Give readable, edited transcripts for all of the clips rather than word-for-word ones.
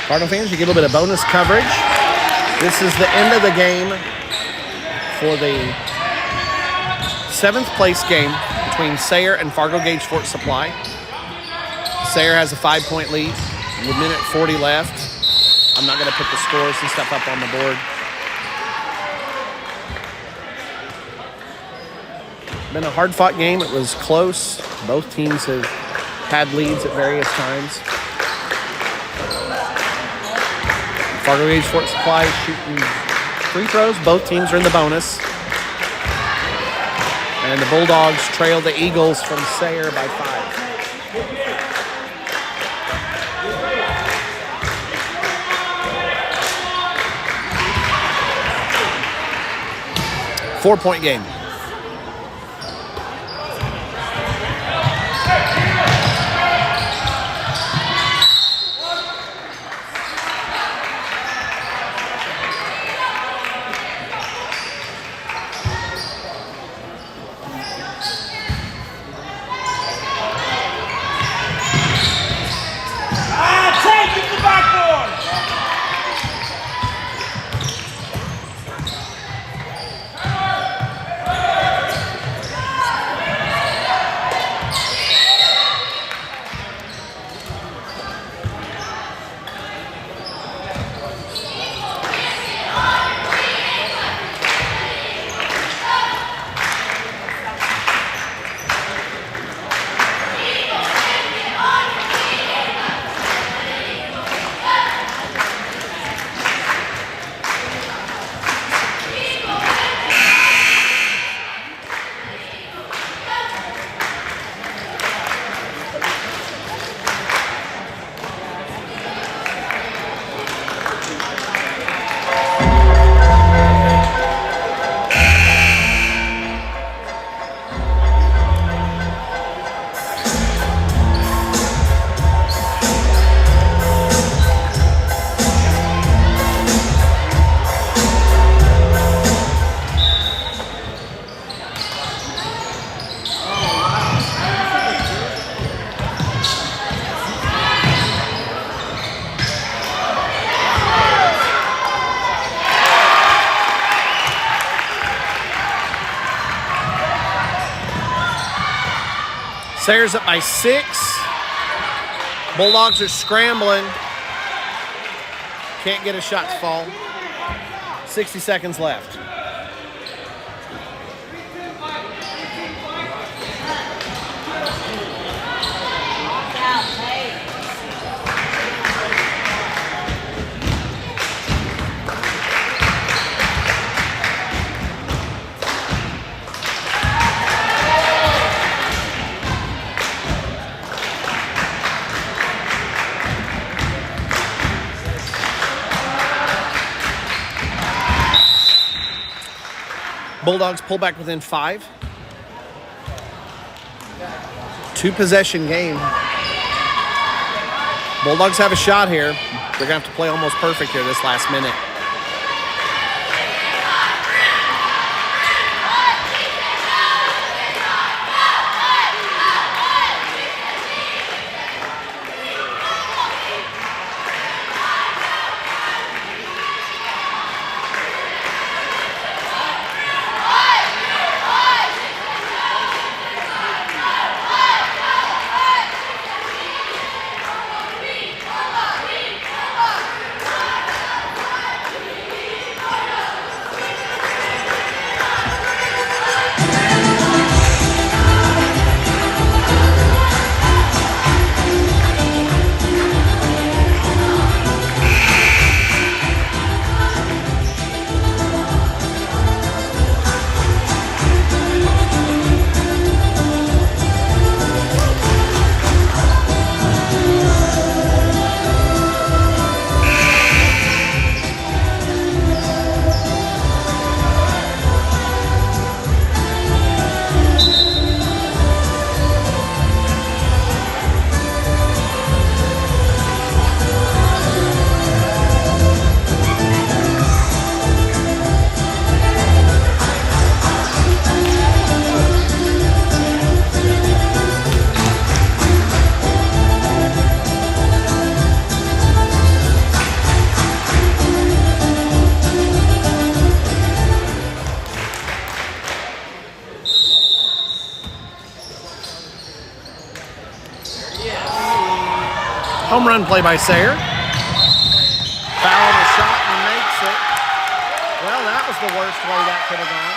Cardinal fans, you get a little bit of bonus coverage. This is the end of the game for the 7th place game between Sayre and Fargo Gage Fort Supply. Sayre has a 5-point lead with a minute 40 left. I'm not going to put the scores and stuff up on the board. Been a hard-fought game. It was close. Both teams have had leads at various times. Fargo Gage Fort Supply shooting free throws. Both teams are in the bonus. And the Bulldogs trail the Eagles from Sayre by 5. 4-point game. Sayre's up by 6. Bulldogs are scrambling. Can't get a shot to fall. 60 seconds left. Bulldogs pull back within 5. 2-possession game. Bulldogs have a shot here. They're going to have to play almost perfect here this last minute. Home run play by Sayre. Foul the shot and makes it. Well, that was the worst way that could have gone.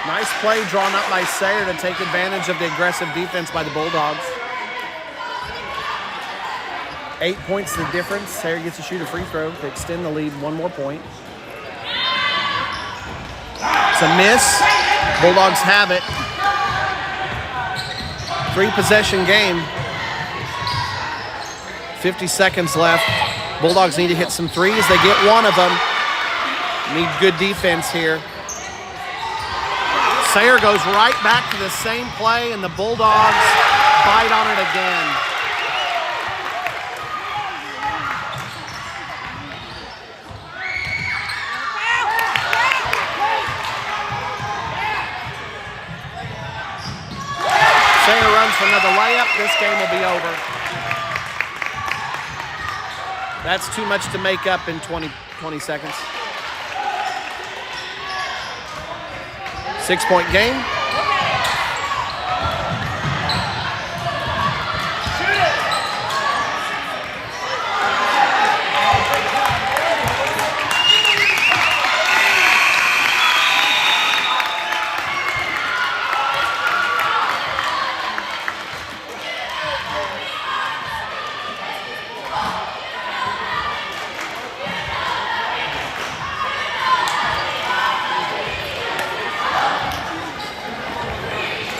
Nice play drawn up by Sayre to take advantage of the aggressive defense by the Bulldogs. 8 points the difference. Sayre gets to shoot a free throw to extend the lead 1 more point. It's a miss. Bulldogs have it. 3-possession game. 50 seconds left. Bulldogs need to hit some threes. They get one of them. Need good defense here. Sayre goes right back to the same play, and the Bulldogs bite on it again. Sayre runs for another layup. This game will be over. That's too much to make up in 20 seconds. 6-point game.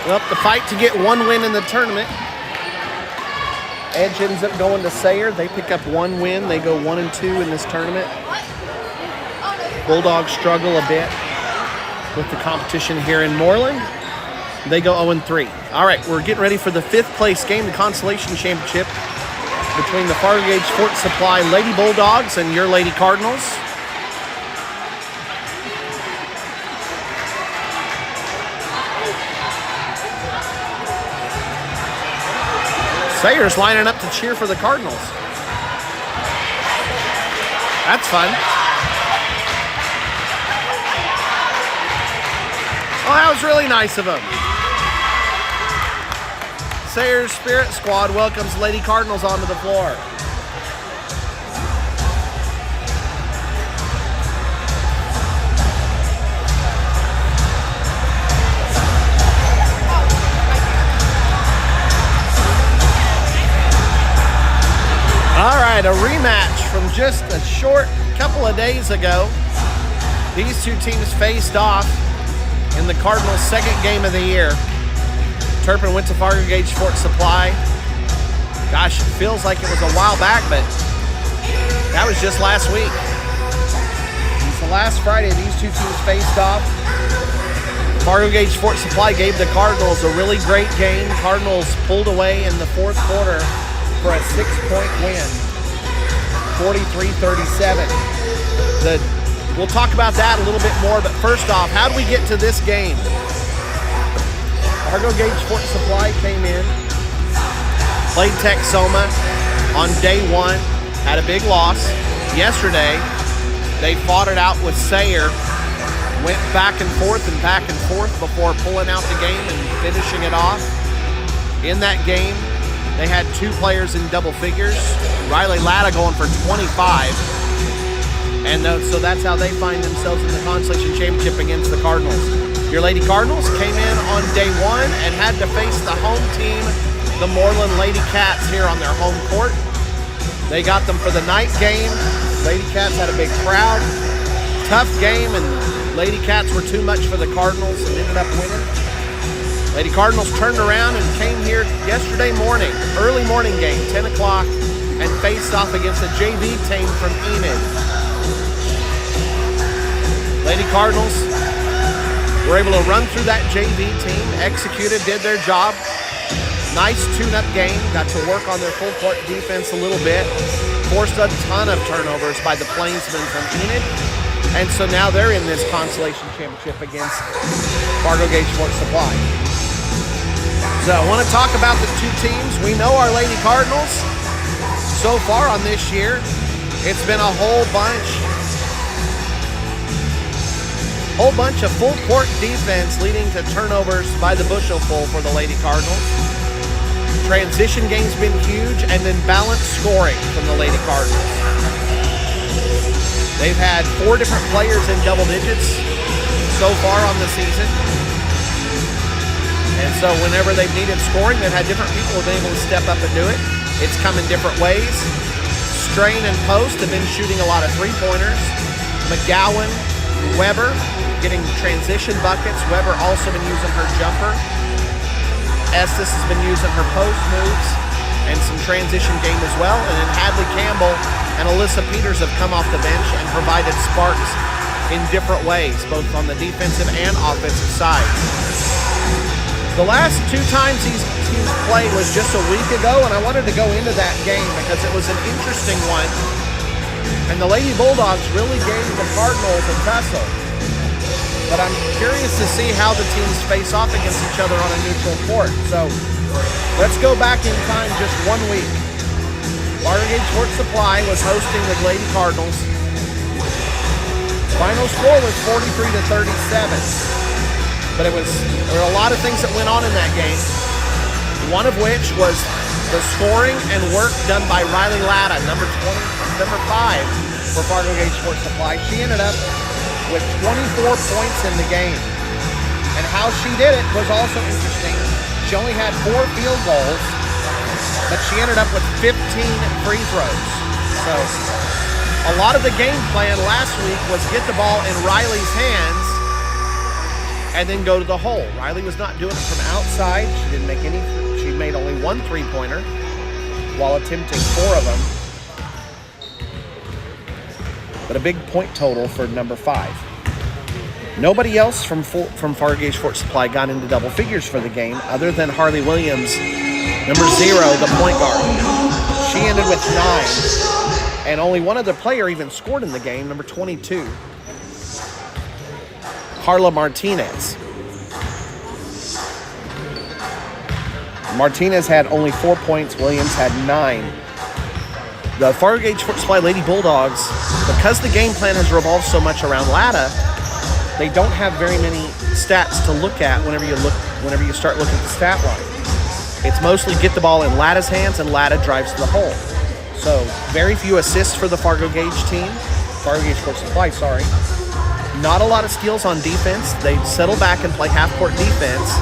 Well, the fight to get one win in the tournament. Edge ends up going to Sayre. They pick up one win. They go 1-2 in this tournament. Bulldogs struggle a bit with the competition here in Mooreland. They go 0-3. All right, we're getting ready for the 5th place game, the Consolation Championship between the Fargo Gage Fort Supply Lady Bulldogs and your Lady Cardinals. Sayre's lining up to cheer for the Cardinals. That's fun. Oh, that was really nice of him. Sayre's Spirit Squad welcomes Lady Cardinals onto the floor. All right, a rematch from just a short couple of days ago. These two teams faced off in the Cardinals' 2nd game of the year. Turpin went to Fargo Gage Fort Supply. Gosh, it feels like it was a while back, but that was just last week. It's the last Friday these two teams faced off. Fargo Gage Fort Supply gave the Cardinals a really great game. Cardinals pulled away in the 4th quarter for a 6-point win, 43-37. We'll talk about that a little bit more, but first off, how do we get to this game? Fargo Gage Fort Supply came in, played Texoma on day 1, had a big loss. Yesterday, they fought it out with Sayre, went back and forth before pulling out the game and finishing it off. In that game, they had 2 players in double figures. Riley Latta going for 25. And so that's how they find themselves in the Consolation Championship against the Cardinals. Your Lady Cardinals came in on day 1 and had to face the home team, the Mooreland Lady Cats, here on their home court. They got them for the night game. Lady Cats had a big crowd. Tough game, and Lady Cats were too much for the Cardinals and ended up winning. Lady Cardinals turned around and came here yesterday morning, early morning game, 10 o'clock, and faced off against a JV team from Enid. Lady Cardinals were able to run through that JV team, executed, did their job. Nice tune-up game, got to work on their full-court defense a little bit, forced a ton of turnovers by the Plainsmen from Enid, and so now they're in this Consolation Championship against Fargo Gage Fort Supply. So I want to talk about the 2 teams. We know our Lady Cardinals. So far on this year, it's been a whole bunch Whole bunch of full court defense leading to turnovers by the bushel-full for the Lady Cardinals. Transition game's been huge, and then balanced scoring from the Lady Cardinals. They've had 4 different players in double digits so far on the season. And so whenever they've needed scoring, they've had different people who've been able to step up and do it. It's come in different ways. Strain and Post have been shooting a lot of three-pointers. McGowan, Weber getting transition buckets. Weber also been using her jumper. Estes has been using her post moves and some transition game as well. And then Hadley Campbell and Alyssa Peters have come off the bench and provided sparks in different ways, both on the defensive and offensive sides. The last 2 times these teams played was just a week ago, and I wanted to go into that game because it was an interesting one. And the Lady Bulldogs really gave the Cardinals a tussle. But I'm curious to see how the teams face off against each other on a neutral court. So let's go back in time just 1 week. Fargo Gage Sports Supply was hosting the Lady Cardinals. Final score was 43-37. But there were a lot of things that went on in that game. One of which was the scoring and work done by Riley Latta, number 5 for Fargo Gage Sports Supply. She ended up with 24 points in the game. And how she did it was also interesting. She only had 4 field goals, but she ended up with 15 free throws. So a lot of the game plan last week was get the ball in Riley's hands and then go to the hole. Riley was not doing it from outside. She didn't make any. She made only 1 3-pointer while attempting 4 of them. But a big point total for number 5. Nobody else from Fargo Gage Sports Supply got into double figures for the game other than Harley Williams, number 0, the point guard. She ended with 9. And only one other player even scored in the game, number 22, Carla Martinez. Martinez had only 4 points. Williams had 9. The Fargo Gage Sports Supply Lady Bulldogs, because the game plan has revolved so much around Latta, they don't have very many stats to look at whenever you start looking at the stat line. It's mostly get the ball in Latta's hands and Latta drives to the hole. So very few assists for the Fargo Gage team. Fargo Gage Sports Supply, sorry. Not a lot of steals on defense. They settle back and play half-court defense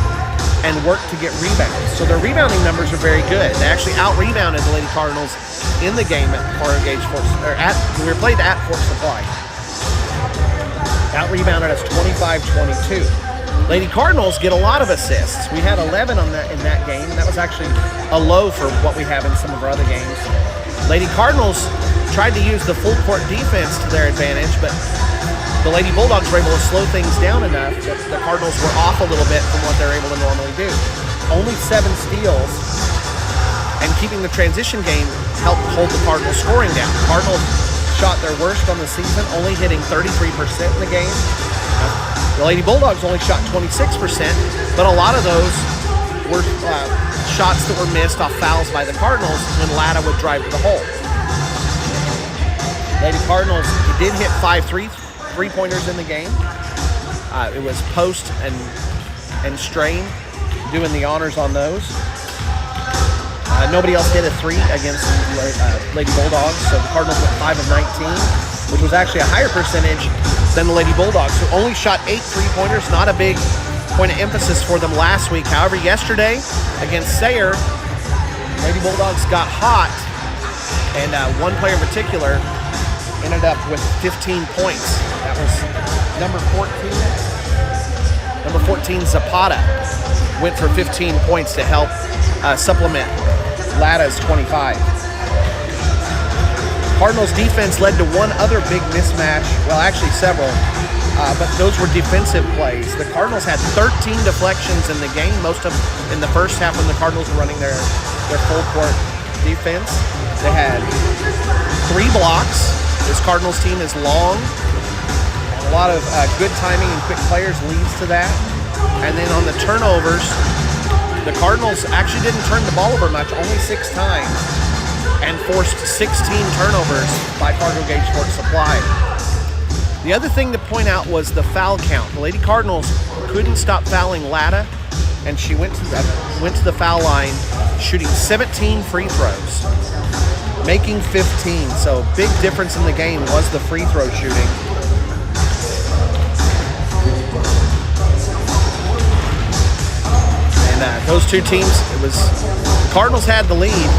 and work to get rebounds. So their rebounding numbers are very good. They actually out-rebounded the Lady Cardinals in the game at Fargo Gage Sports, we were played at Fort Supply. Out-rebounded us 25-22. Lady Cardinals get a lot of assists. We had 11 in that game, and that was actually a low for what we have in some of our other games. Lady Cardinals tried to use the full court defense to their advantage, but the Lady Bulldogs were able to slow things down enough that the Cardinals were off a little bit from what they're able to normally do. Only 7 steals, and keeping the transition game helped hold the Cardinals scoring down. Cardinals shot their worst on the season, only hitting 33% in the game. The Lady Bulldogs only shot 26%, but a lot of those were shots that were missed off fouls by the Cardinals when Latta would drive to the hole. Lady Cardinals did hit 5 three-pointers in the game. It was Post and Strain doing the honors on those. Nobody else hit a 3 against Lady Bulldogs, so the Cardinals went 5 of 19, which was actually a higher percentage than the Lady Bulldogs, who only shot 8 three-pointers. Not a big point of emphasis for them last week. However, yesterday against Sayre, Lady Bulldogs got hot, and one player in particular ended up with 15 points. That was number 14 Zapata went for 15 points to help supplement Latta's 25. Cardinals defense led to one other big mismatch, well actually several, but those were defensive plays. The Cardinals had 13 deflections in the game, most of them in the first half when the Cardinals were running their full court defense. They had 3 blocks. This Cardinals team is long, and a lot of good timing and quick players leads to that. And then on the turnovers, the Cardinals actually didn't turn the ball over much, only 6 times, and forced 16 turnovers by Fargo Gage Sports Supply. The other thing to point out was the foul count. The Lady Cardinals couldn't stop fouling Latta, and she went to the foul line shooting 17 free throws, making 15. So big difference in the game was the free throw shooting. And those two teams, the Cardinals had the lead,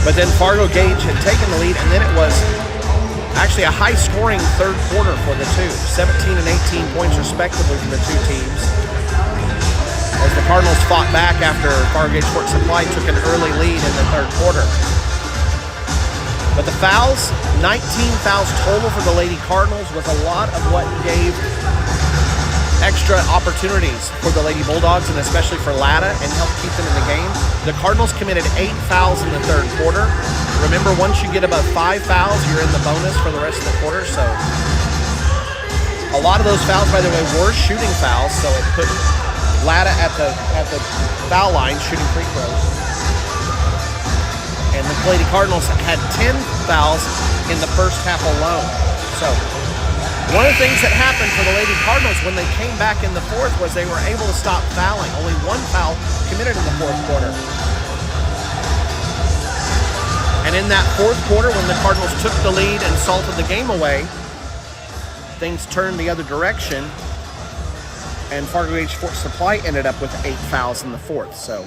but then Fargo Gage had taken the lead, and then it was actually a high-scoring third quarter for the two, 17 and 18 points respectively for the two teams, as the Cardinals fought back after Fargo Gage Fort Supply took an early lead in the third quarter. But the fouls, 19 fouls total for the Lady Cardinals, was a lot of what gave extra opportunities for the Lady Bulldogs, and especially for Latta, and helped keep them in the game. The Cardinals committed 8 fouls in the third quarter. Remember, once you get above 5 fouls, you're in the bonus for the rest of the quarter. So a lot of those fouls, by the way, were shooting fouls, so it put Latta at the foul line shooting free throws. And the Lady Cardinals had 10 fouls in the first half alone. So one of the things that happened for the Lady Cardinals when they came back in the fourth was they were able to stop fouling. Only 1 foul committed in the fourth quarter. And in that fourth quarter, when the Cardinals took the lead and salted the game away, things turned the other direction, and Fargo Gage Fort Supply ended up with 8 fouls in the fourth. So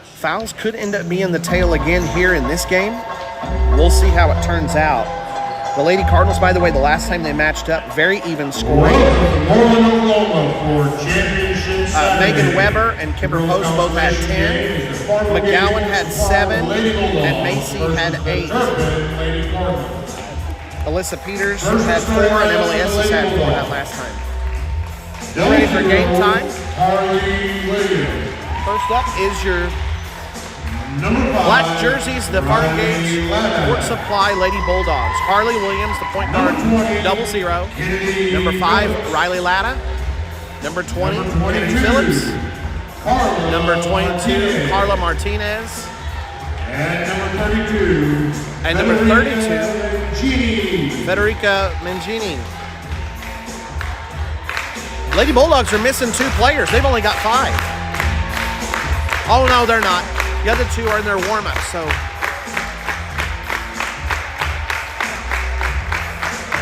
fouls could end up being the tail again here in this game. We'll see how it turns out. The Lady Cardinals, by the way, the last time they matched up, very even scoring. Megan Weber and Kimber Post both had 10. McGowan had 7, and Macy had 8. Alyssa Peters had 4, and Emily Estes had 4 that last time. We're ready for game time. First up is your black jerseys, the Fargo Gage Fort Supply Lady Bulldogs. Harley Williams, the point guard, 00. Number 5, Riley Latta. Number 20, Kennedy Phillips. Number 22, Carla Martinez. And number 32, Federica Mangini. Lady Bulldogs are missing 2 players. They've only got 5. Oh, no, they're not. The other 2 are in their warm-up, so.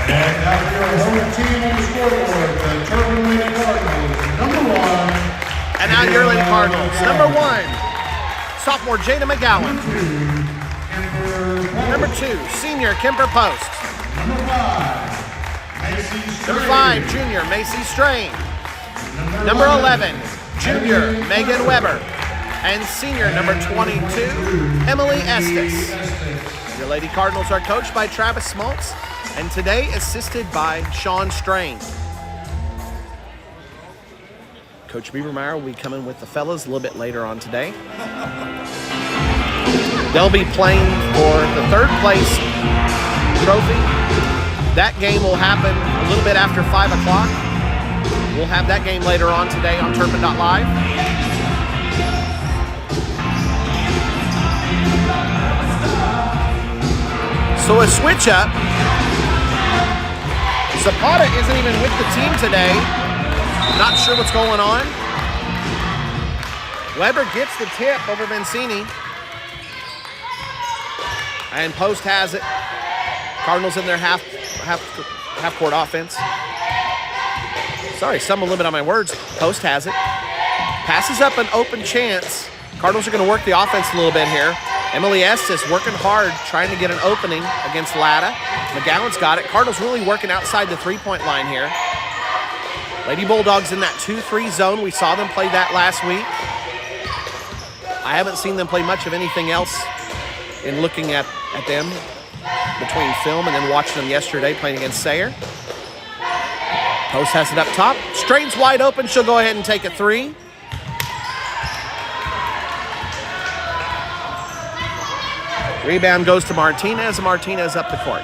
And now your home team on the scoreboard, the Turpin Lady Cardinals, number 1. And now your Lady Cardinals, number 1, sophomore Jada McGowan. Number 2, senior Kimber Post. Number 5, junior Macy Strain. Number 11, junior Megan Weber. And senior number 22, Emily Estes. Your Lady Cardinals are coached by Travis Smoltz, and today assisted by Sean Strain. Coach Biebermeyer will be coming with the fellas a little bit later on today. They'll be playing for the 3rd place trophy. That game will happen a little bit after 5 o'clock. We'll have that game later on today on Turpin.live. So a switch up. Zapata isn't even with the team today. Not sure what's going on. Weber gets the tip over Mancini. And Post has it. Cardinals in their half court offense. Sorry, stumbled a little bit on my words. Post has it. Passes up an open chance. Cardinals are going to work the offense a little bit here. Emily Estes working hard, trying to get an opening against Latta. McGowan's got it. Cardinals really working outside the 3-point line here. Lady Bulldogs in that 2-3 zone. We saw them play that last week. I haven't seen them play much of anything else in looking at them between film and then watching them yesterday playing against Sayre. Post has it up top. Strain's wide open. She'll go ahead and take a 3. Rebound goes to Martinez. Martinez up the court.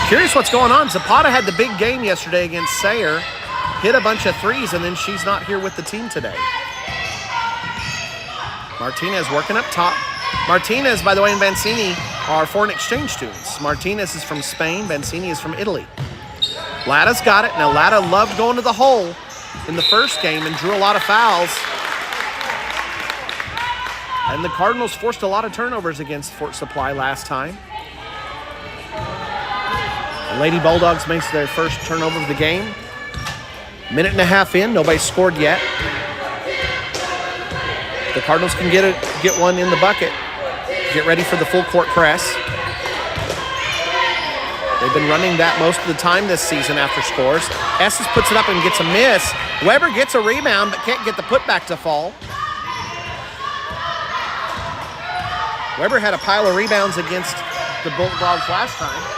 Curious what's going on. Zapata had the big game yesterday against Sayre. Hit a bunch of 3s, and then she's not here with the team today. Martinez working up top. Martinez, by the way, and Vansini are foreign exchange students. Martinez is from Spain. Vansini is from Italy. Latta's got it. Now, Latta loved going to the hole in the first game and drew a lot of fouls. And the Cardinals forced a lot of turnovers against Fort Supply last time. The Lady Bulldogs makes their first turnover of the game. Minute and a half in, nobody scored yet. The Cardinals can get one in the bucket. Get ready for the full court press. They've been running that most of the time this season after scores. Estes puts it up and gets a miss. Weber gets a rebound but can't get the putback to fall. Weber had a pile of rebounds against the Bulldogs last time.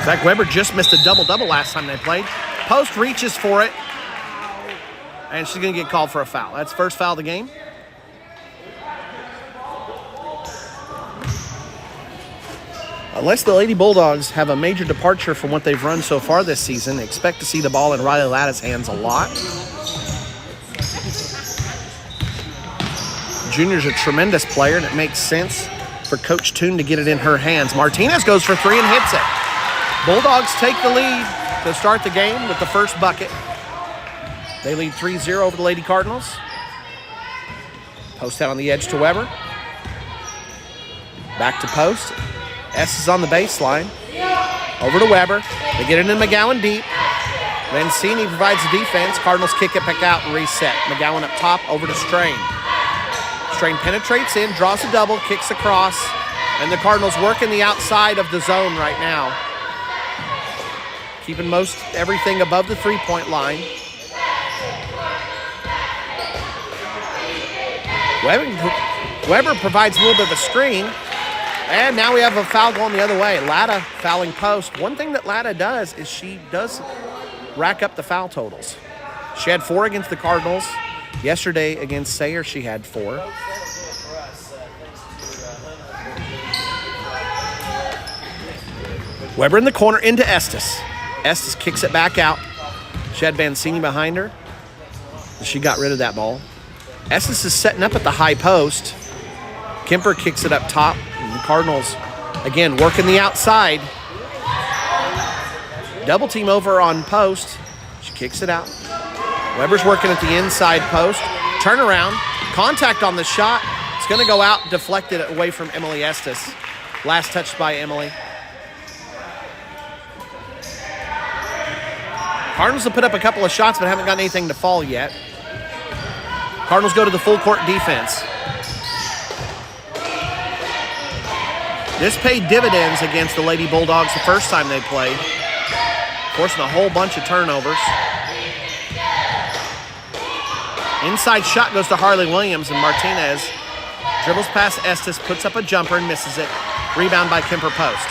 Zach Weber just missed a double-double last time they played. Post reaches for it, and she's going to get called for a foul. That's first foul of the game. Unless the Lady Bulldogs have a major departure from what they've run so far this season, expect to see the ball in Riley Latta's hands a lot. Junior's a tremendous player, and it makes sense for Coach Toon to get it in her hands. Martinez goes for three and hits it. Bulldogs take the lead to start the game with the first bucket. They lead 3-0 over the Lady Cardinals. Post out on the edge to Weber. Back to post. S is on the baseline. Over to Weber. They get it in McGowan deep. Vansini provides the defense. Cardinals kick it back out and reset. McGowan up top, over to Strain. Strain penetrates in, draws a double, kicks across, and the Cardinals working the outside of the zone right now. Keeping most everything above the three-point line. Weber provides a little bit of a screen. And now we have a foul going the other way. Latta fouling post. One thing that Latta does is she does rack up the foul totals. She had 4 against the Cardinals. Yesterday against Sayre, she had 4. Weber in the corner into Estes. Estes kicks it back out. She had Vansini behind her. She got rid of that ball. Estes is setting up at the high post. Kemper kicks it up top. And the Cardinals, again, working the outside. Double team over on post. She kicks it out. Weber's working at the inside post. Turnaround. Contact on the shot. It's going to go out, deflected away from Emily Estes. Last touched by Emily. Cardinals have put up a couple of shots but haven't gotten anything to fall yet. Cardinals go to the full court defense. This paid dividends against the Lady Bulldogs the first time they played, forcing a whole bunch of turnovers. Inside shot goes to Harley Williams, and Martinez dribbles past Estes, puts up a jumper and misses it. Rebound by Kemper post.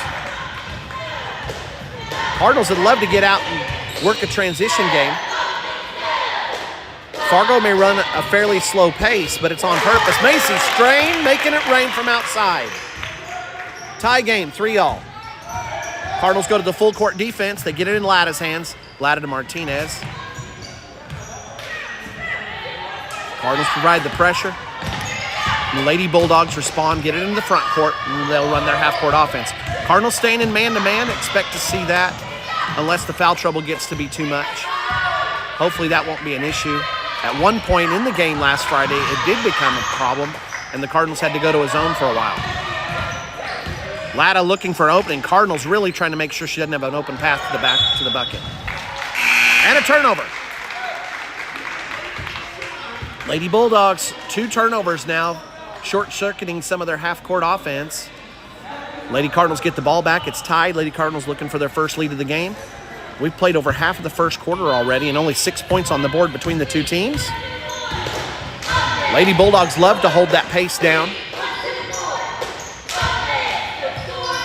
Cardinals would love to get out and work a transition game. Fargo may run a fairly slow pace, but it's on purpose. Macy Strain making it rain from outside. Tie game, 3-all. Cardinals go to the full court defense. They get it in Latta's hands. Latta to Martinez. Cardinals provide the pressure. And the Lady Bulldogs respond, get it in the front court, and they'll run their half-court offense. Cardinals staying in man-to-man. Expect to see that unless the foul trouble gets to be too much. Hopefully that won't be an issue. At one point in the game last Friday, it did become a problem, and the Cardinals had to go to a zone for a while. Latta looking for an opening. Cardinals really trying to make sure she doesn't have an open path to the back to the bucket. And a turnover. Lady Bulldogs, 2 turnovers now, short-circuiting some of their half-court offense. Lady Cardinals get the ball back. It's tied. Lady Cardinals looking for their first lead of the game. We've played over half of the first quarter already and only 6 points on the board between the two teams. Lady Bulldogs love to hold that pace down.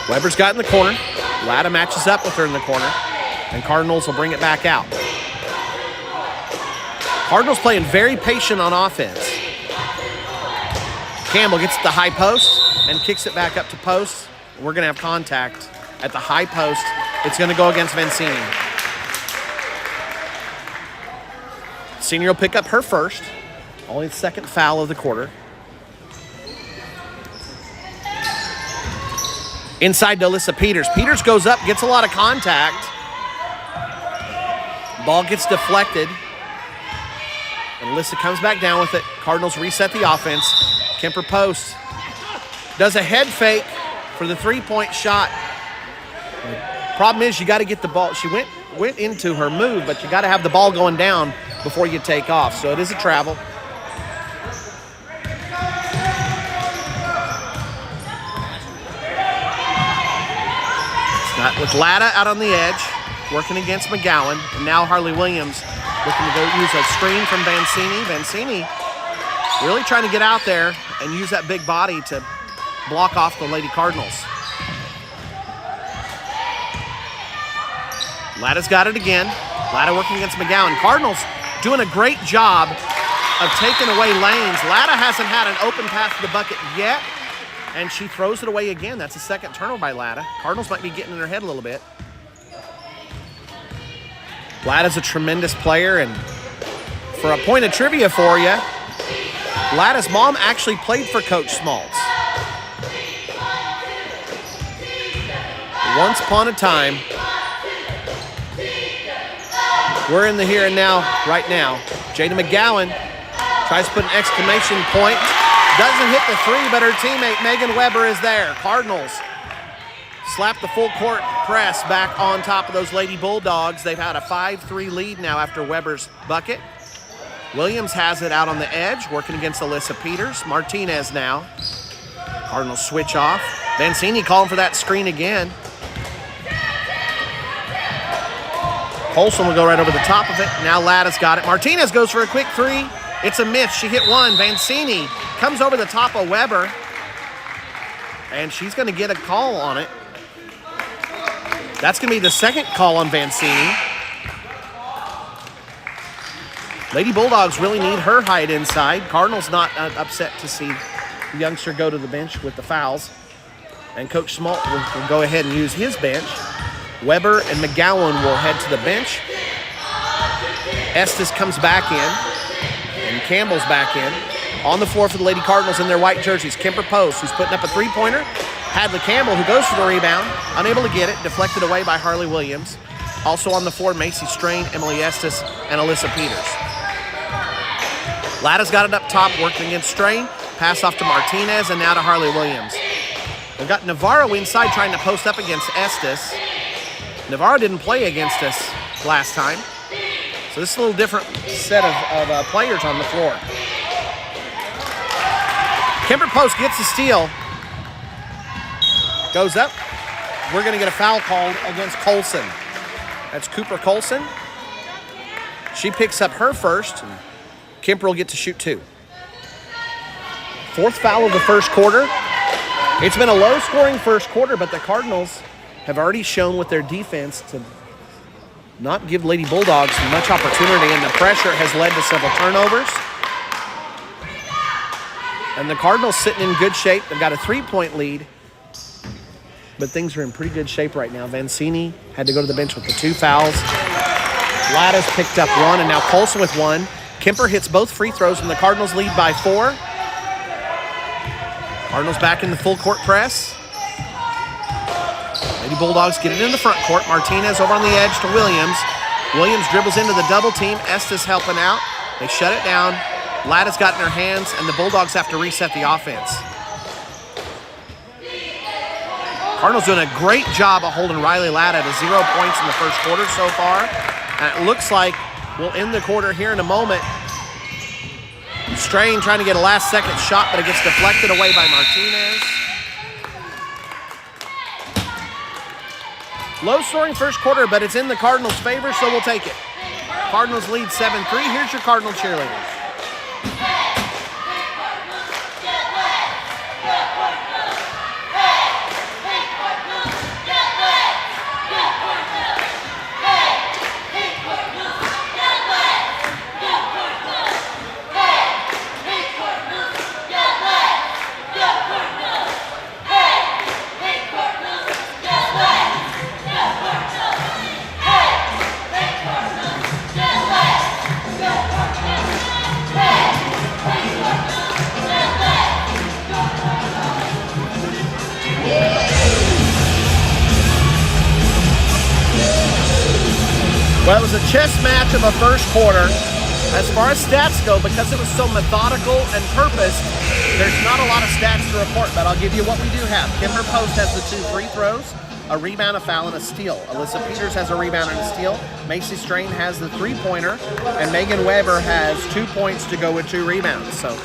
Weber's got in the corner. Latta matches up with her in the corner. And Cardinals will bring it back out. Cardinals playing very patient on offense. Campbell gets to the high post and kicks it back up to post. We're going to have contact at the high post. It's going to go against Vancini. Senior will pick up her first. Only the second foul of the quarter. Inside to Alyssa Peters. Peters goes up, gets a lot of contact. Ball gets deflected. And Alyssa comes back down with it. Cardinals reset the offense. Kemper post. Does a head fake for the three-point shot. Problem is, you got to get the ball. She went into her move, but you got to have the ball going down before you take off. So it is a travel. Scott with Latta out on the edge, working against McGowan. And now Harley Williams looking to go use a screen from Vancini. Vancini really trying to get out there and use that big body to block off the Lady Cardinals. Latta's got it again. Latta working against McGowan. Cardinals doing a great job of taking away lanes. Latta hasn't had an open path to the bucket yet, and she throws it away again. That's a second turnover by Latta. Cardinals might be getting in her head a little bit. Latta's a tremendous player, and for a point of trivia for you, Latta's mom actually played for Coach Smaltz. Once upon a time, we're in the here and now, right now. Jada McGowan tries to put an exclamation point. Doesn't hit the three, but her teammate Megan Weber is there. Cardinals slap the full court press back on top of those Lady Bulldogs. They've had a 5-3 lead now after Weber's bucket. Williams has it out on the edge, working against Alyssa Peters. Martinez now. Cardinals switch off. Vancini calling for that screen again. Colson will go right over the top of it. Now Latta's got it. Martinez goes for a quick three. It's a miss. She hit one. Vancini comes over the top of Weber, and she's going to get a call on it. That's going to be the second call on Vancini. Lady Bulldogs really need her height inside. Cardinals not upset to see the youngster go to the bench with the fouls. And Coach Smaltz will go ahead and use his bench. Weber and McGowan will head to the bench. Estes comes back in, and Campbell's back in. On the floor for the Lady Cardinals in their white jerseys, Kemper Post, who's putting up a three-pointer. Hadley Campbell, who goes for the rebound, unable to get it, deflected away by Harley Williams. Also on the floor, Macy Strain, Emily Estes, and Alyssa Peters. Latta's got it up top, working against Strain. Pass off to Martinez, and now to Harley Williams. We've got Navarro inside trying to post up against Estes. Navarro didn't play against us last time. So this is a little different set of players on the floor. Kemper Post gets the steal. Goes up. We're going to get a foul called against Colson. That's Cooper Colson. She picks up her first. And Kemper will get to shoot two. Fourth foul of the first quarter. It's been a low-scoring first quarter, but the Cardinals have already shown with their defense to not give Lady Bulldogs much opportunity, and the pressure has led to several turnovers. And the Cardinals sitting in good shape. They've got a three-point lead, but things are in pretty good shape right now. Vancini had to go to the bench with the two fouls. Latta's picked up one, and now Colson with one. Kemper hits both free throws, and the Cardinals lead by 4. Cardinals back in the full court press. Lady Bulldogs get it in the front court. Martinez over on the edge to Williams. Williams dribbles into the double team. Estes helping out. They shut it down. Latta's got it in her hands, and the Bulldogs have to reset the offense. Cardinals doing a great job of holding Riley Latta to 0 points in the first quarter so far. And it looks like we'll end the quarter here in a moment. Strain trying to get a last-second shot, but it gets deflected away by Martinez. Low-scoring first quarter, but it's in the Cardinals' favor, so we'll take it. Cardinals lead 7-3. Here's your Cardinal cheerleaders. Well, it was a chess match of a first quarter. As far as stats go, because it was so methodical and purposed, there's not a lot of stats to report, but I'll give you what we do have. Kimber Post has the 2 free throws, a rebound, a foul, and a steal. Alyssa Peters has a rebound and a steal. Macy Strain has the 3-pointer, and Megan Weber has 2 points to go with 2 rebounds. So,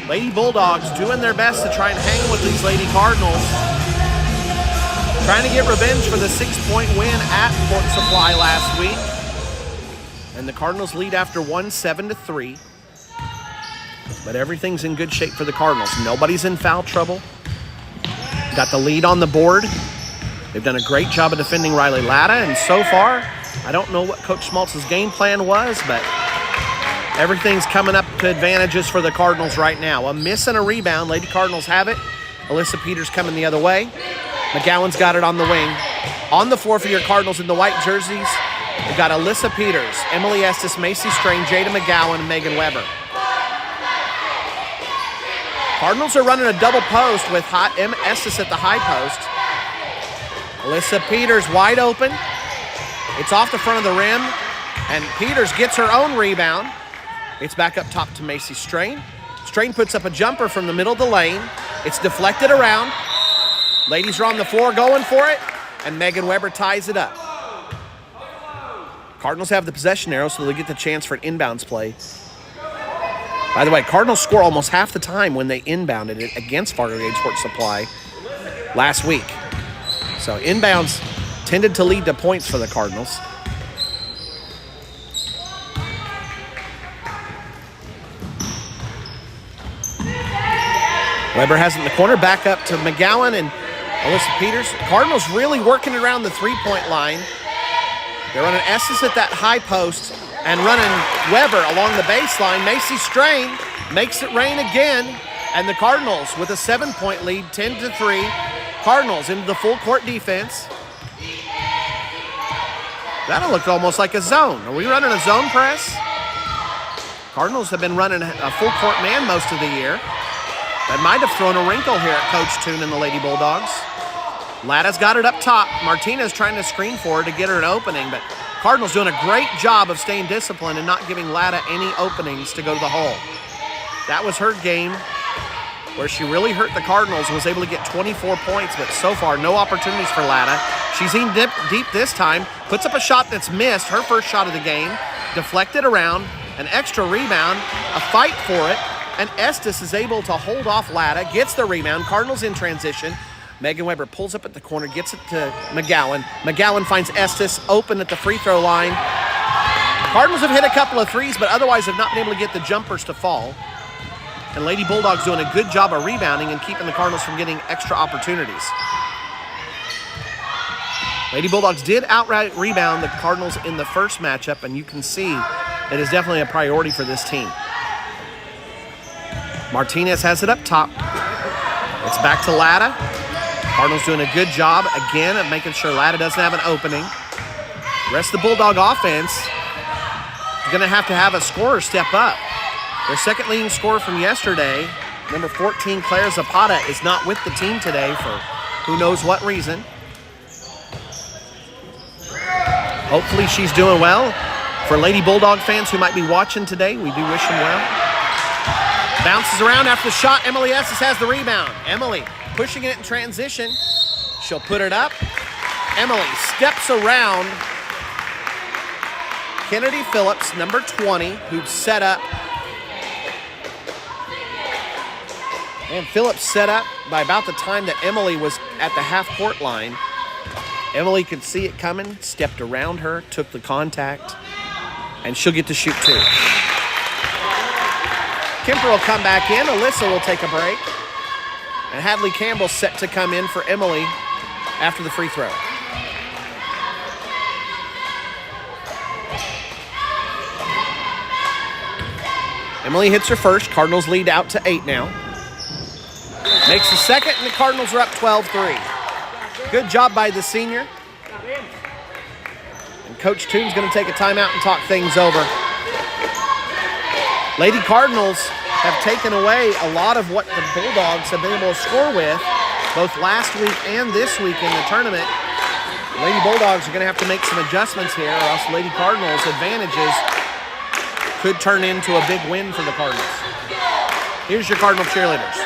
Lady Bulldogs doing their best to try and hang with these Lady Cardinals. Trying to get revenge for the 6-point win at Fort Supply last week. And the Cardinals lead after 1, 7-3. But everything's in good shape for the Cardinals. Nobody's in foul trouble. Got the lead on the board. They've done a great job of defending Riley Latta. And so far, I don't know what Coach Schmaltz's game plan was, but everything's coming up to advantages for the Cardinals right now. A miss and a rebound. Lady Cardinals have it. Alyssa Peters coming the other way. McGowan's got it on the wing. On the floor for your Cardinals in the white jerseys, we've got Alyssa Peters, Emily Estes, Macy Strain, Jada McGowan, and Megan Weber. Cardinals are running a double post with Estes at the high post. Alyssa Peters wide open. It's off the front of the rim, and Peters gets her own rebound. It's back up top to Macy Strain. Strain puts up a jumper from the middle of the lane. It's deflected around. Ladies are on the floor going for it, and Megan Weber ties it up. Cardinals have the possession arrow, so they get the chance for an inbounds play. By the way, Cardinals score almost half the time when they inbounded it against Fargo Gage Fort Supply last week. So inbounds tended to lead to points for the Cardinals. Weber has it in the corner, back up to McGowan and Alyssa Peters. Cardinals really working around the 3-point line. They're running Estes at that high post and running Weber along the baseline. Macy Strain makes it rain again, and the Cardinals with a 7-point lead, 10-3. Cardinals into the full court defense. That looked almost like a zone. Are we running a zone press? Cardinals have been running a full court man most of the year. That might have thrown a wrinkle here at Coach Toon and the Lady Bulldogs. Latta's got it up top. Martinez trying to screen for her to get her an opening, but Cardinals doing a great job of staying disciplined and not giving Latta any openings to go to the hole. That was her game where she really hurt the Cardinals and was able to get 24 points, but so far no opportunities for Latta. She's in deep this time, puts up a shot that's missed, her first shot of the game, deflected around, an extra rebound, a fight for it, and Estes is able to hold off Latta, gets the rebound. Cardinals in transition. Megan Weber pulls up at the corner, gets it to McGowan. McGowan finds Estes open at the free throw line. Cardinals have hit a couple of threes, but otherwise have not been able to get the jumpers to fall. And Lady Bulldogs doing a good job of rebounding and keeping the Cardinals from getting extra opportunities. Lady Bulldogs did outright rebound the Cardinals in the first matchup, and you can see it is definitely a priority for this team. Martinez has it up top. It's back to Latta. Cardinals doing a good job, again, of making sure Latta doesn't have an opening. The rest of the Bulldog offense is going to have a scorer step up. Their second leading scorer from yesterday, number 14, Claire Zapata, is not with the team today for who knows what reason. Hopefully she's doing well. For Lady Bulldog fans who might be watching today, we do wish them well. Bounces around after the shot. Emily Estes has the rebound. Emily pushing it in transition. She'll put it up. Emily steps around Kennedy Phillips, number 20, who'd set up. And Phillips set up by about the time that Emily was at the half-court line. Emily could see it coming, stepped around her, took the contact, and she'll get to shoot two. Kemper will come back in. Alyssa will take a break. And Hadley Campbell set to come in for Emily after the free throw. Emily hits her first. Cardinals lead out to 8 now. Makes the second, and the Cardinals are up 12-3. Good job by the senior. And Coach Toon's going to take a timeout and talk things over. Lady Cardinals have taken away a lot of what the Bulldogs have been able to score with, both last week and this week in the tournament. Lady Bulldogs are going to have to make some adjustments here, or else Lady Cardinals' advantages could turn into a big win for the Cardinals. Here's your Cardinal cheerleaders.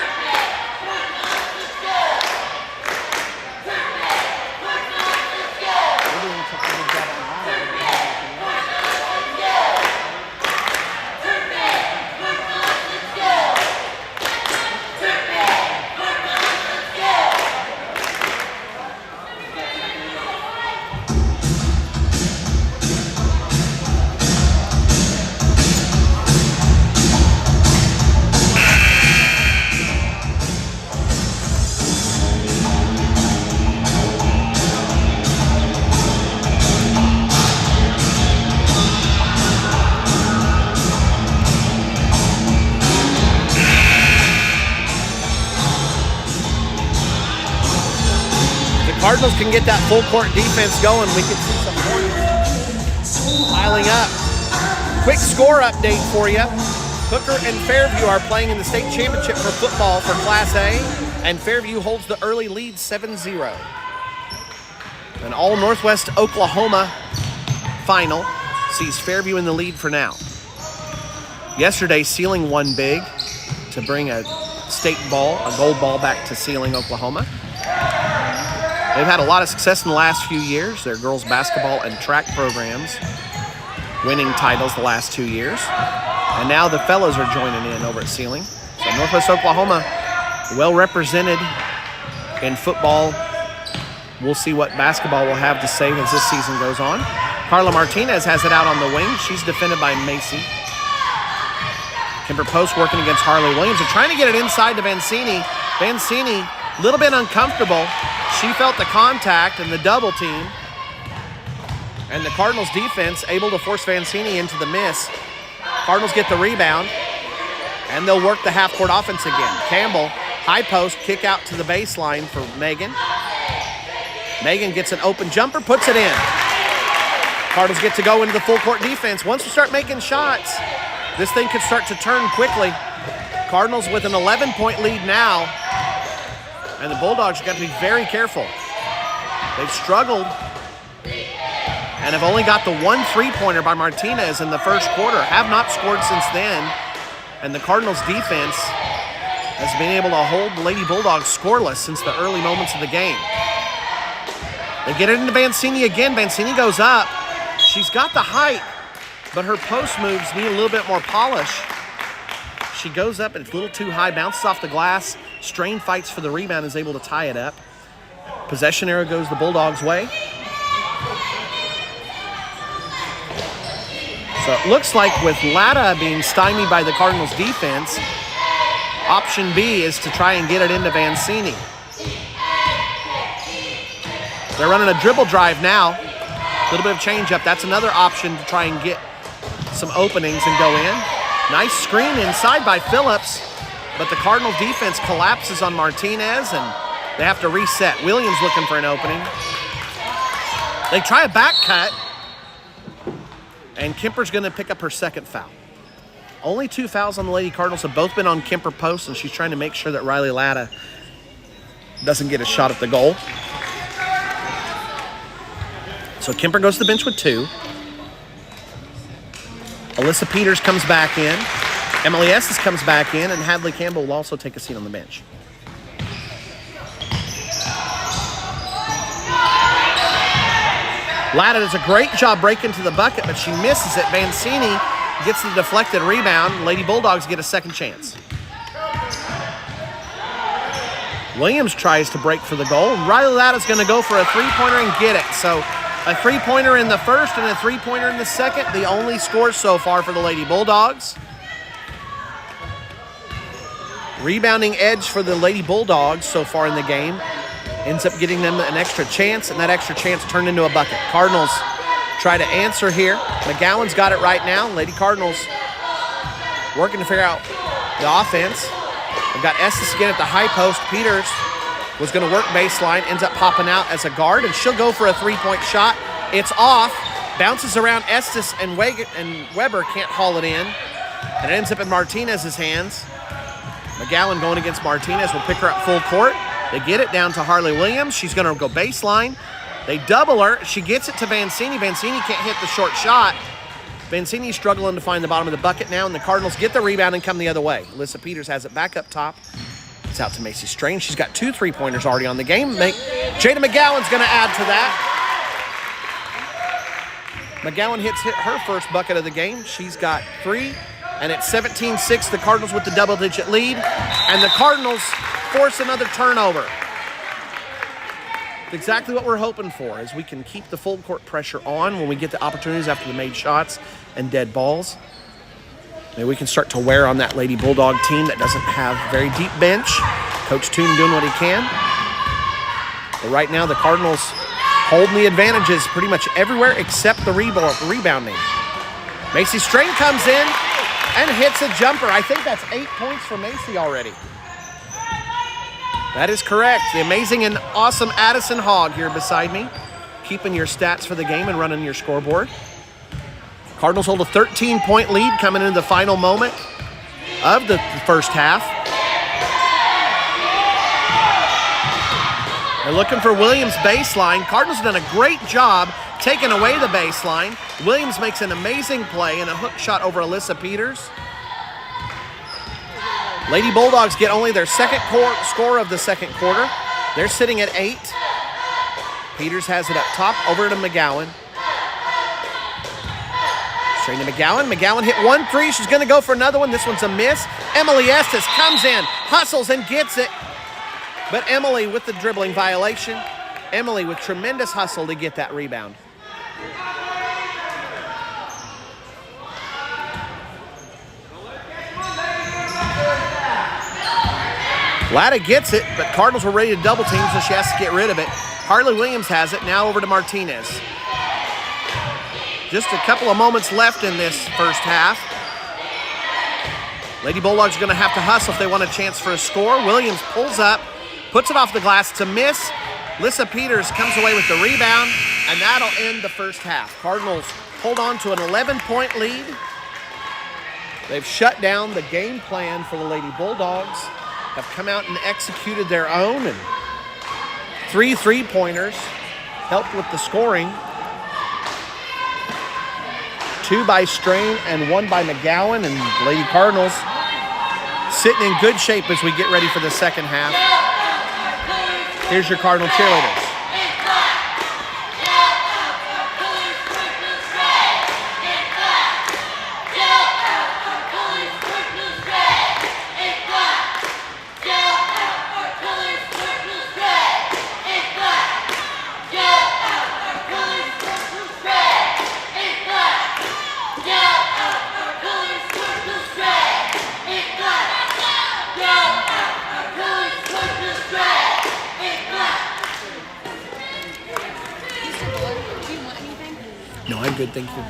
Cardinals can get that full court defense going, we can see some points piling up. Quick score update for you. Hooker and Fairview are playing in the state championship for football for Class A, and Fairview holds the early lead 7-0. An all Northwest Oklahoma final sees Fairview in the lead for now. Yesterday, Sealing won big to bring a state ball, a gold ball, back to Sealing, Oklahoma. They've had a lot of success in the last few years. Their girls basketball and track programs winning titles the last 2 years. And now the fellows are joining in over at Sealing. So Northwest Oklahoma, well represented in football. We'll see what basketball will have to say as this season goes on. Carla Martinez has it out on the wing. She's defended by Macy. Kimber Post working against Harley Williams. They're trying to get it inside to Vancini. Vancini, a little bit uncomfortable. She felt the contact and the double team. And the Cardinals defense able to force Vancini into the miss. Cardinals get the rebound, and they'll work the half-court offense again. Campbell, high post, kick out to the baseline for Megan. Megan gets an open jumper, puts it in. Cardinals get to go into the full-court defense. Once we start making shots, this thing could start to turn quickly. Cardinals with an 11-point lead now. And the Bulldogs have got to be very careful. They've struggled and have only got the one three-pointer by Martinez in the first quarter. Have not scored since then. And the Cardinals defense has been able to hold the Lady Bulldogs scoreless since the early moments of the game. They get it into Vancini again. Vancini goes up. She's got the height, but her post moves need a little bit more polish. She goes up and it's a little too high, bounces off the glass. Strain fights for the rebound, is able to tie it up. Possession arrow goes the Bulldogs' way. So it looks like with Latta being stymied by the Cardinals defense, option B is to try and get it into Vancini. They're running a dribble drive now. A little bit of change up. That's another option to try and get some openings and go in. Nice screen inside by Phillips. But the Cardinal defense collapses on Martinez, and they have to reset. Williams looking for an opening. They try a back cut, and Kemper's going to pick up her second foul. Only 2 fouls on the Lady Cardinals have both been on Kemper Post, and she's trying to make sure that Riley Latta doesn't get a shot at the goal. So Kemper goes to the bench with 2. Alyssa Peters comes back in. Emily Estes comes back in, and Hadley Campbell will also take a seat on the bench. Latta does a great job breaking to the bucket, but she misses it. Vancini gets the deflected rebound. Lady Bulldogs get a second chance. Williams tries to break for the goal. Riley Latta's going to go for a three-pointer and get it. So a three-pointer in the first and a three-pointer in the second. The only scores so far for the Lady Bulldogs. Rebounding edge for the Lady Bulldogs so far in the game. Ends up getting them an extra chance, and that extra chance turned into a bucket. Cardinals try to answer here. McGowan's got it right now. Lady Cardinals working to figure out the offense. They've got Estes again at the high post. Peters was going to work baseline, ends up popping out as a guard, and she'll go for a three-point shot. It's off, bounces around Estes, and Weber can't haul it in. And it ends up in Martinez's hands. McGowan going against Martinez will pick her up full court. They get it down to Harley Williams. She's going to go baseline. They double her. She gets it to Vancini. Vancini can't hit the short shot. Vancini's struggling to find the bottom of the bucket now, and the Cardinals get the rebound and come the other way. Alyssa Peters has it back up top. It's out to Macy Strain. She's got 2 3-pointers already on the game. Jada McGowan's going to add to that. McGowan hits her first bucket of the game. She's got 3, and it's 17-6. The Cardinals with the double-digit lead, and the Cardinals force another turnover. Exactly what we're hoping for, is we can keep the full court pressure on when we get the opportunities after the made shots and dead balls. Maybe we can start to wear on that Lady Bulldog team that doesn't have a very deep bench. Coach Toon doing what he can. But right now the Cardinals holding the advantages pretty much everywhere except the rebounding. Macy Strain comes in and hits a jumper. I think that's 8 points for Macy already. That is correct. The amazing and awesome Addison Hogg here beside me, keeping your stats for the game and running your scoreboard. Cardinals hold a 13-point lead coming into the final moment of the first half. They're looking for Williams' baseline. Cardinals have done a great job taking away the baseline. Williams makes an amazing play and a hook shot over Alyssa Peters. Lady Bulldogs get only their second score of the second quarter. They're sitting at 8. Peters has it up top, over to McGowan. Straight to McGowan. McGowan hit 1 3. She's going to go for another one. This one's a miss. Emily Estes comes in, hustles, and gets it. But Emily with the dribbling violation. Emily with tremendous hustle to get that rebound. Latta gets it, but Cardinals were ready to double team, so she has to get rid of it. Harley Williams has it. Now over to Martinez. Just a couple of moments left in this first half. Lady Bulldogs are going to have to hustle if they want a chance for a score. Williams pulls up, puts it off the glass. It's a miss. Alyssa Peters comes away with the rebound, and that'll end the first half. Cardinals hold on to an 11-point lead. They've shut down the game plan for the Lady Bulldogs, have come out and executed their own, and 3 3-pointers helped with the scoring. 2 by Strain and 1 by McGowan, and Lady Cardinals sitting in good shape as we get ready for the second half. Here's your Cardinal cheerleaders. No, I'm good, thank you.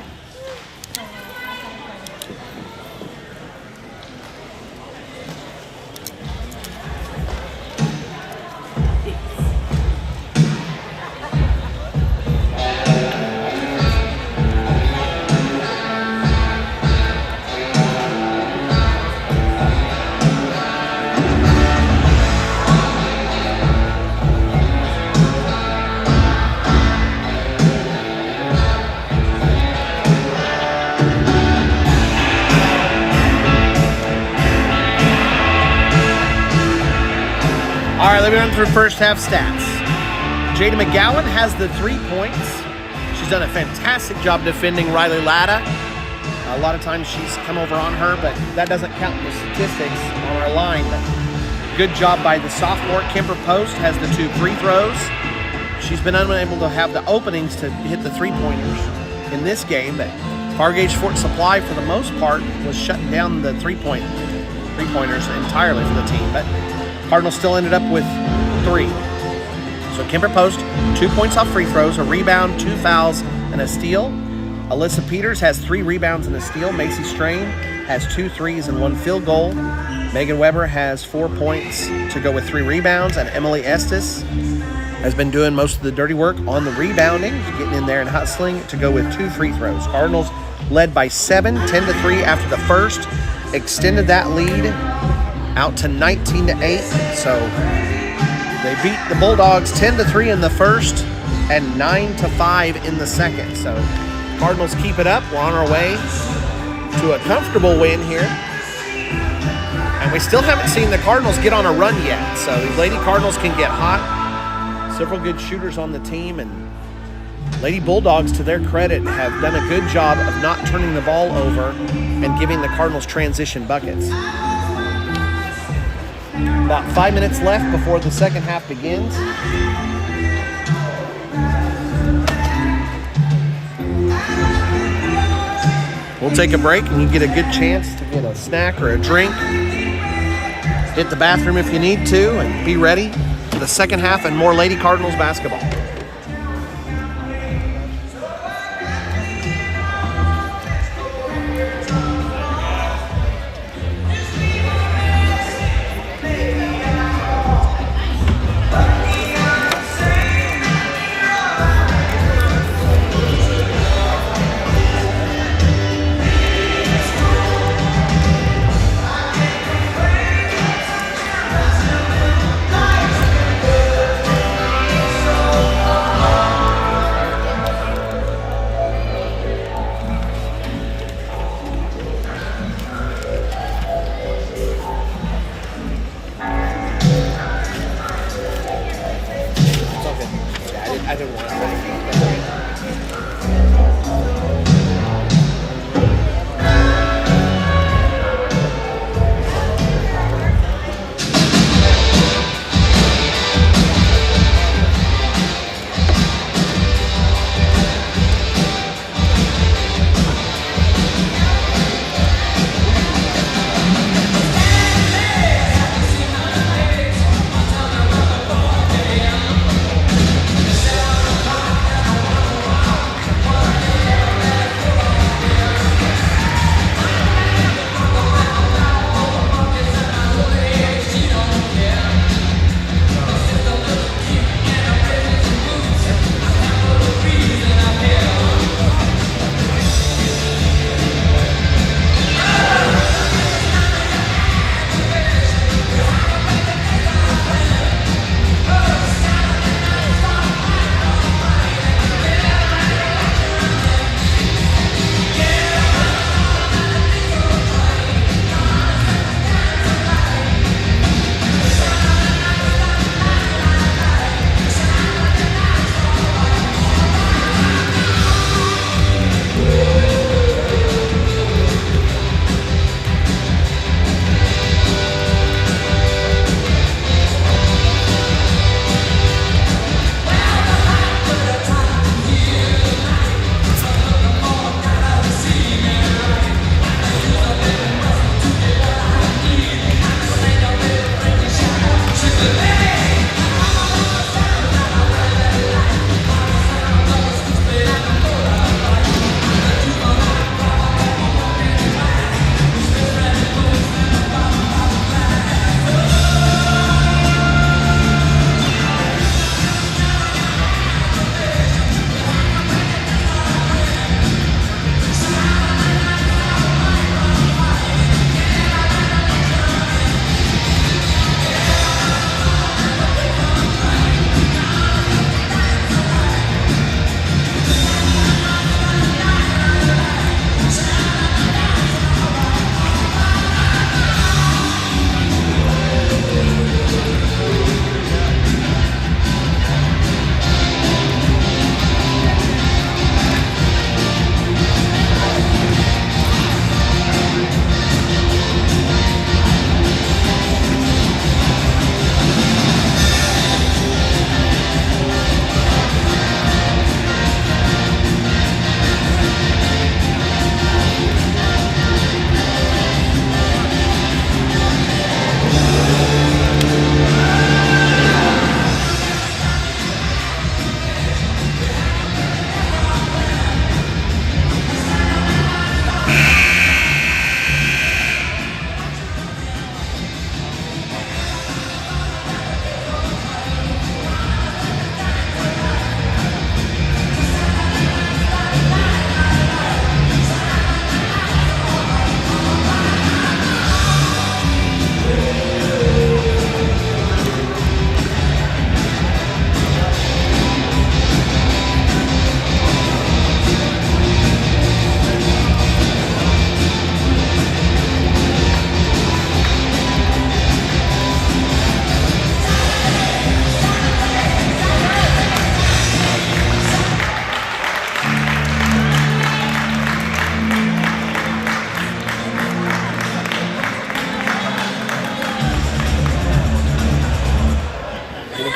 All right, let me run through first half stats. Jada McGowan has the 3 points. She's done a fantastic job defending Riley Latta. A lot of times she's come over on her, but that doesn't count in the statistics on our line. But good job by the sophomore. Kemper Post has the 2 free throws. She's been unable to have the openings to hit the 3-pointers in this game, but Fargo Gage Fort Supply, for the most part, was shutting down the 3-pointers entirely for the team. But Cardinals still ended up with 3. So Kemper Post, 2 points off free throws, a rebound, 2 fouls, and a steal. Alyssa Peters has 3 rebounds and a steal. Macy Strain has 2 threes and 1 field goal. Megan Weber has 4 points to go with 3 rebounds, and Emily Estes has been doing most of the dirty work on the rebounding, getting in there and hustling to go with 2 free throws. Cardinals led by 7, 10-3 after the first, extended that lead out to 19-8. So they beat the Bulldogs 10-3 in the first, and 9-5 in the second. So Cardinals keep it up. We're on our way to a comfortable win here. And we still haven't seen the Cardinals get on a run yet. So the Lady Cardinals can get hot. Several good shooters on the team, and Lady Bulldogs, to their credit, have done a good job of not turning the ball over and giving the Cardinals transition buckets. About 5 minutes left before the second half begins. We'll take a break and you get a good chance to get a snack or a drink. Hit the bathroom if you need to, and be ready for the second half and more Lady Cardinals basketball.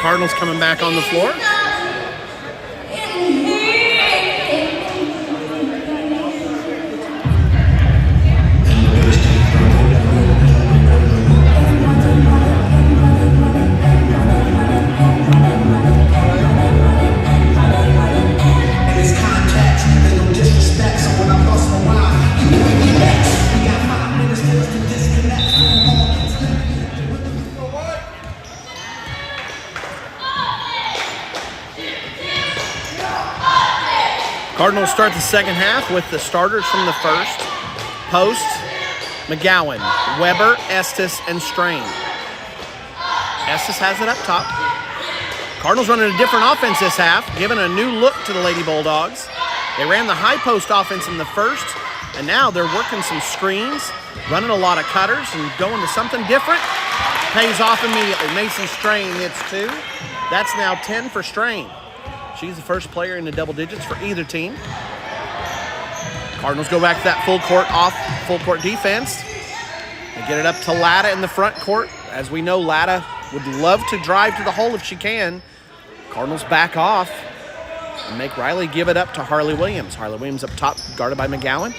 Cardinals coming back on the floor. Cardinals start the second half with the starters from the first. Post, McGowan, Weber, Estes, and Strain. Estes has it up top. Cardinals running a different offense this half, giving a new look to the Lady Bulldogs. They ran the high post offense in the first, and now they're working some screens, running a lot of cutters, and going to something different. Pays off immediately. Macy Strain hits 2. That's now 10 for Strain. She's the first player in the double digits for either team. Cardinals go back to that full court defense. They get it up to Latta in the front court. As we know, Latta would love to drive to the hole if she can. Cardinals back off and make Riley give it up to Harley Williams. Harley Williams up top, guarded by McGowan.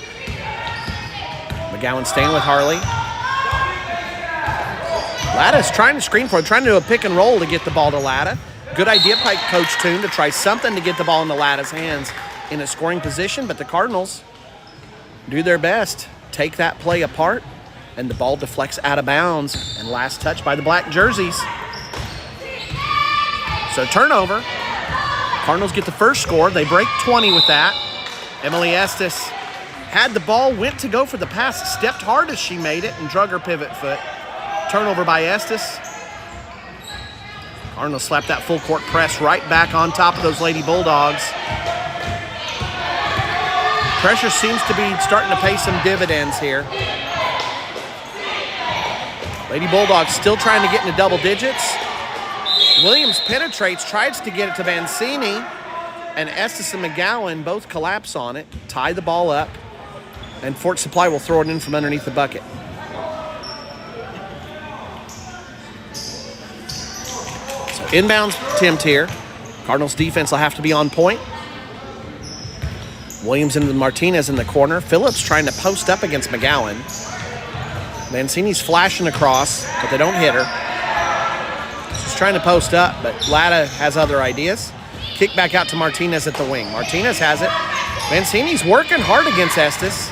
McGowan staying with Harley. Latta's trying to screen for it, trying to do a pick and roll to get the ball to Latta. Good idea by Coach Toon to try something to get the ball into Latta's hands in a scoring position, but the Cardinals do their best. Take that play apart, and the ball deflects out of bounds, and last touch by the black jerseys. So turnover. Cardinals get the first score. They break 20 with that. Emily Estes had the ball, went to go for the pass, stepped hard as she made it, and drug her pivot foot. Turnover by Estes. Cardinals slap that full court press right back on top of those Lady Bulldogs. Pressure seems to be starting to pay some dividends here. Lady Bulldogs still trying to get into double digits. Williams penetrates, tries to get it to Vancini, and Estes and McGowan both collapse on it, tie the ball up, and Fort Supply will throw it in from underneath the bucket. Inbounds attempt here. Cardinals defense will have to be on point. Williams into Martinez in the corner. Phillips trying to post up against McGowan. Mancini's flashing across, but they don't hit her. She's trying to post up, but Latta has other ideas. Kick back out to Martinez at the wing. Martinez has it. Mancini's working hard against Estes.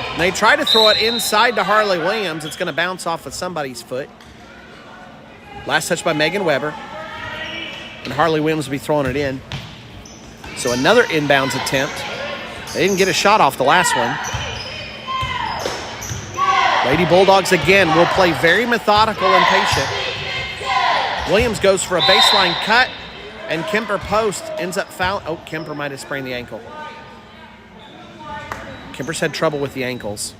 And they try to throw it inside to Harley Williams. It's going to bounce off of somebody's foot. Last touch by Megan Weber. And Harley Williams will be throwing it in. So another inbounds attempt. They didn't get a shot off the last one. Lady Bulldogs again will play very methodical and patient. Williams goes for a baseline cut, and Kemper post ends up fouling. Oh, Kemper might have sprained the ankle. Kemper's had trouble with the ankles.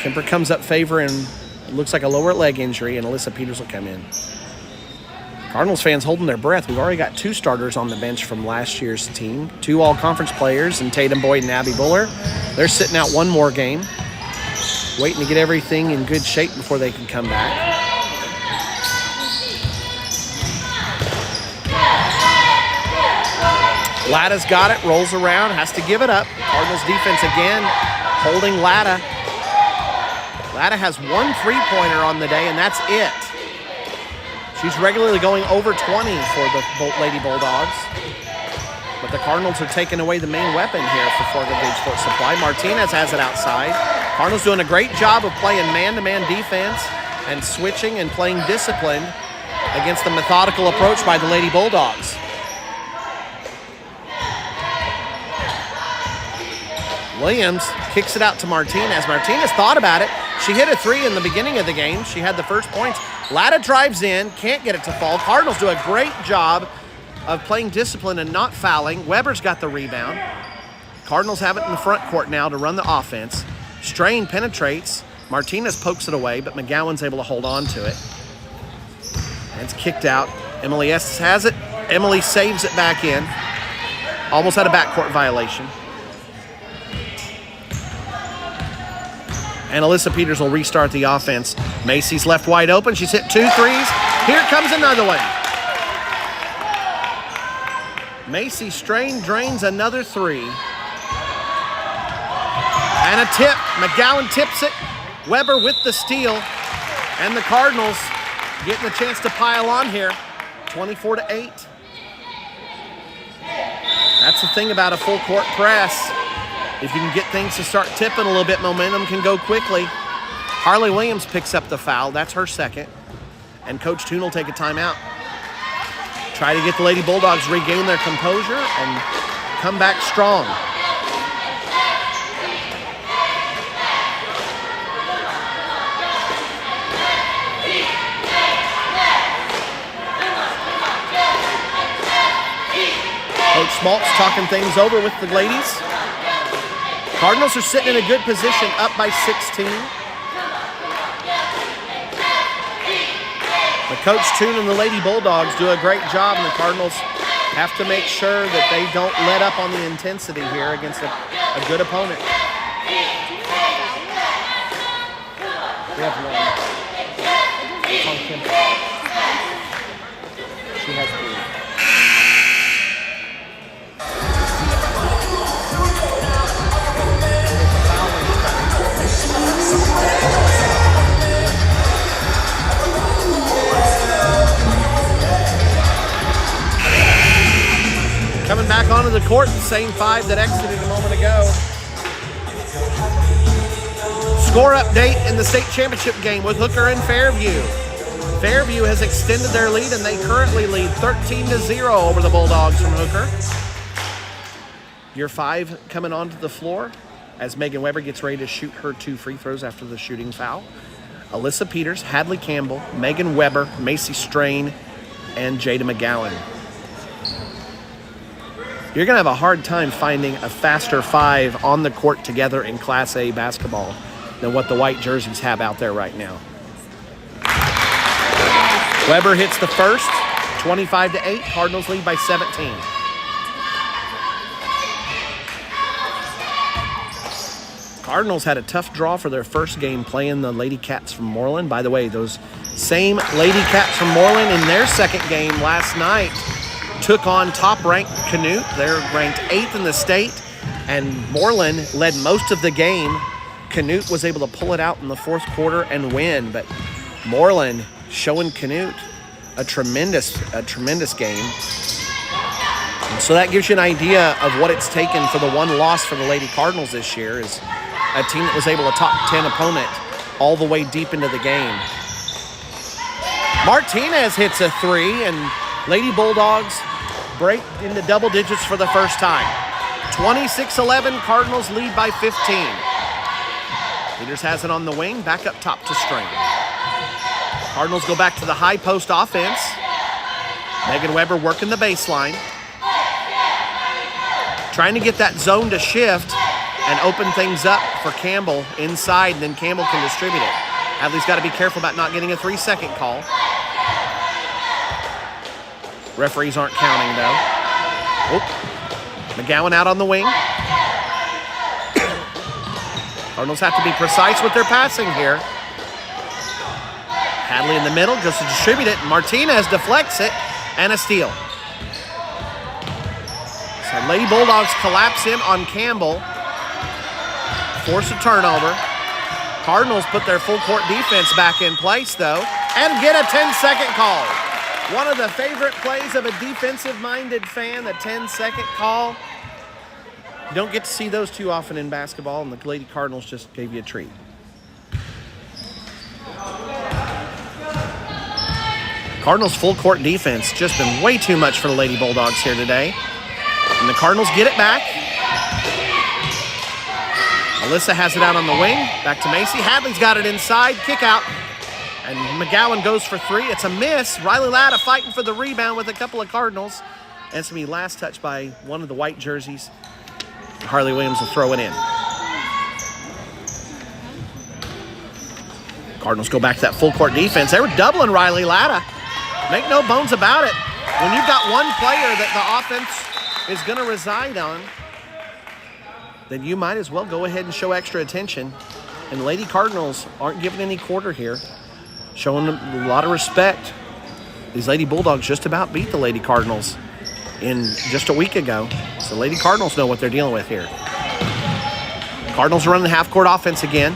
Kemper comes up favoring, it looks like a lower leg injury, and Alyssa Peters will come in. Cardinals fans holding their breath. We've already got 2 starters on the bench from last year's team, 2 all-conference players, and Tatum Boyd and Abby Buller. They're sitting out one more game, waiting to get everything in good shape before they can come back. Latta's got it, rolls around, has to give it up. Cardinals defense again, holding Latta. Latta has 1 3-pointer on the day, and that's it. She's regularly going over 20 for the Lady Bulldogs. But the Cardinals are taking away the main weapon here for Fargo Gage Fort Supply. Martinez has it outside. Cardinals doing a great job of playing man-to-man defense and switching and playing disciplined against the methodical approach by the Lady Bulldogs. Williams kicks it out to Martinez. Martinez thought about it. She hit a 3 in the beginning of the game. She had the first points. Latta drives in, can't get it to fall. Cardinals do a great job of playing discipline and not fouling. Weber's got the rebound. Cardinals have it in the front court now to run the offense. Strain penetrates. Martinez pokes it away, but McGowan's able to hold on to it. And it's kicked out. Emily Estes has it. Emily saves it back in. Almost had a backcourt violation. And Alyssa Peters will restart the offense. Macy's left wide open. She's hit 2 threes. Here comes another one. Macy Strain drains another 3. And a tip. McGowan tips it. Weber with the steal. And the Cardinals getting a chance to pile on here. 24-8. That's the thing about a full court press. If you can get things to start tipping a little bit, momentum can go quickly. Harley Williams picks up the foul. That's her second. And Coach Toon will take a timeout. Try to get the Lady Bulldogs regain their composure and come back strong. Coach Schmaltz talking things over with the ladies. Cardinals are sitting in a good position, up by 16. But Coach Toon and the Lady Bulldogs do a great job, and the Cardinals have to make sure that they don't let up on the intensity here against a good opponent. We have one. It's on Kim. She has 3. Coming back onto the court, the same 5 that exited a moment ago. Score update in the state championship game with Hooker and Fairview. Fairview has extended their lead, and they currently lead 13-0 over the Bulldogs from Hooker. Your 5 coming onto the floor as Megan Weber gets ready to shoot her 2 free throws after the shooting foul. Alyssa Peters, Hadley Campbell, Megan Weber, Macy Strain, and Jada McGowan. You're going to have a hard time finding a faster 5 on the court together in Class A basketball than what the white jerseys have out there right now. Weber hits the first, 25-8. Cardinals lead by 17. Cardinals had a tough draw for their first game playing the Lady Cats from Mooreland. By the way, those same Lady Cats from Mooreland in their second game last night took on top-ranked Canute. They're ranked 8th in the state, and Mooreland led most of the game. Canute was able to pull it out in the fourth quarter and win, but Mooreland showing Canute a tremendous game. And so that gives you an idea of what it's taken for the one loss for the Lady Cardinals this year, is a team that was able to top 10 opponent all the way deep into the game. Martinez hits a 3, and Lady Bulldogs break into double digits for the first time. 26-11, Cardinals lead by 15. Peters has it on the wing, back up top to Strain. Cardinals go back to the high post offense. Megan Weber working the baseline. Trying to get that zone to shift and open things up for Campbell inside, and then Campbell can distribute it. Hadley's got to be careful about not getting a 3-second call. Referees aren't counting, though. Oop. McGowan out on the wing. Cardinals have to be precise with their passing here. Hadley in the middle, just to distribute it. Martinez deflects it, and a steal. So Lady Bulldogs collapse in on Campbell. Force a turnover. Cardinals put their full court defense back in place, though, and get a 10-second call. One of the favorite plays of a defensive-minded fan, the 10-second call. You don't get to see those too often in basketball, and the Lady Cardinals just gave you a treat. Cardinals' full court defense just been way too much for the Lady Bulldogs here today. And the Cardinals get it back. Alyssa has it out on the wing. Back to Macy. Hadley's got it inside. Kick out. And McGowan goes for 3. It's a miss. Riley Latta fighting for the rebound with a couple of Cardinals. And it's going to be last touch by one of the white jerseys. Harley Williams will throw it in. Cardinals go back to that full court defense. They were doubling Riley Latta. Make no bones about it. When you've got one player that the offense is going to reside on, then you might as well go ahead and show extra attention. And Lady Cardinals aren't giving any quarter here, showing them a lot of respect. These Lady Bulldogs just about beat the Lady Cardinals in just a week ago. So Lady Cardinals know what they're dealing with here. Cardinals are running the half-court offense again.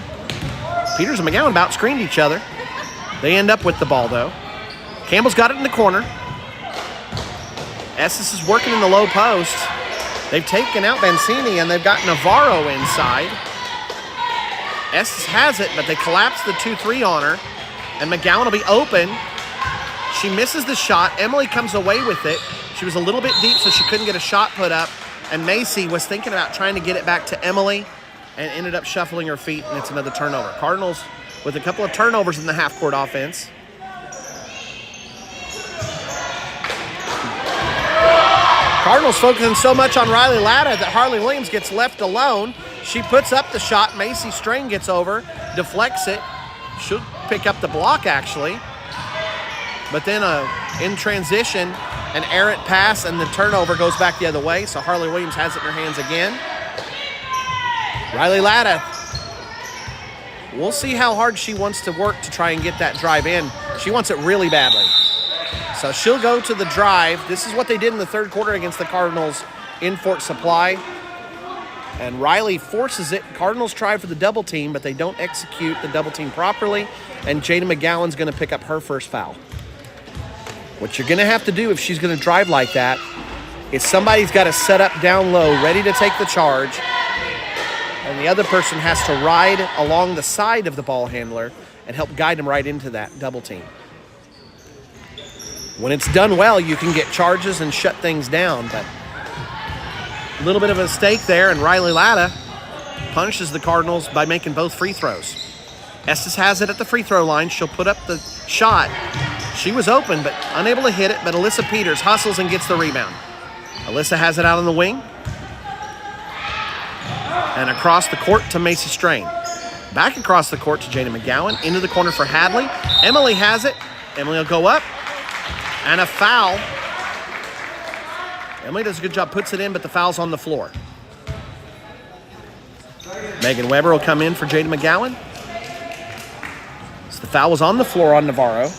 Peters and McGowan about screened each other. They end up with the ball, though. Campbell's got it in the corner. Estes is working in the low post. They've taken out Bancini, and they've got Navarro inside. Estes has it, but they collapse the 2-3 on her, and McGowan will be open. She misses the shot. Emily comes away with it. She was a little bit deep, so she couldn't get a shot put up, and Macy was thinking about trying to get it back to Emily and ended up shuffling her feet, and it's another turnover. Cardinals with a couple of turnovers in the half-court offense. Cardinals focusing so much on Riley Latta that Harley Williams gets left alone. She puts up the shot. Macy Strain gets over, deflects it. Should pick up the block, actually. But then in transition, an errant pass, and the turnover goes back the other way. So Harley Williams has it in her hands again. Riley Latta. We'll see how hard she wants to work to try and get that drive in. She wants it really badly. So she'll go to the drive. This is what they did in the third quarter against the Cardinals in Fort Supply. And Riley forces it. Cardinals try for the double team, but they don't execute the double team properly. And Jada McGowan's going to pick up her first foul. What you're going to have to do if she's going to drive like that is somebody's got to set up down low, ready to take the charge. And the other person has to ride along the side of the ball handler and help guide him right into that double team. When it's done well, you can get charges and shut things down, but a little bit of a mistake there, and Riley Latta punishes the Cardinals by making both free throws. Estes has it at the free throw line. She'll put up the shot. She was open, but unable to hit it, but Alyssa Peters hustles and gets the rebound. Alyssa has it out on the wing. And across the court to Macy Strain. Back across the court to Jada McGowan. Into the corner for Hadley. Emily has it. Emily will go up. And a foul. Emily does a good job, puts it in, but the foul's on the floor. Megan Weber will come in for Jada McGowan. So the foul was on the floor on Navarro.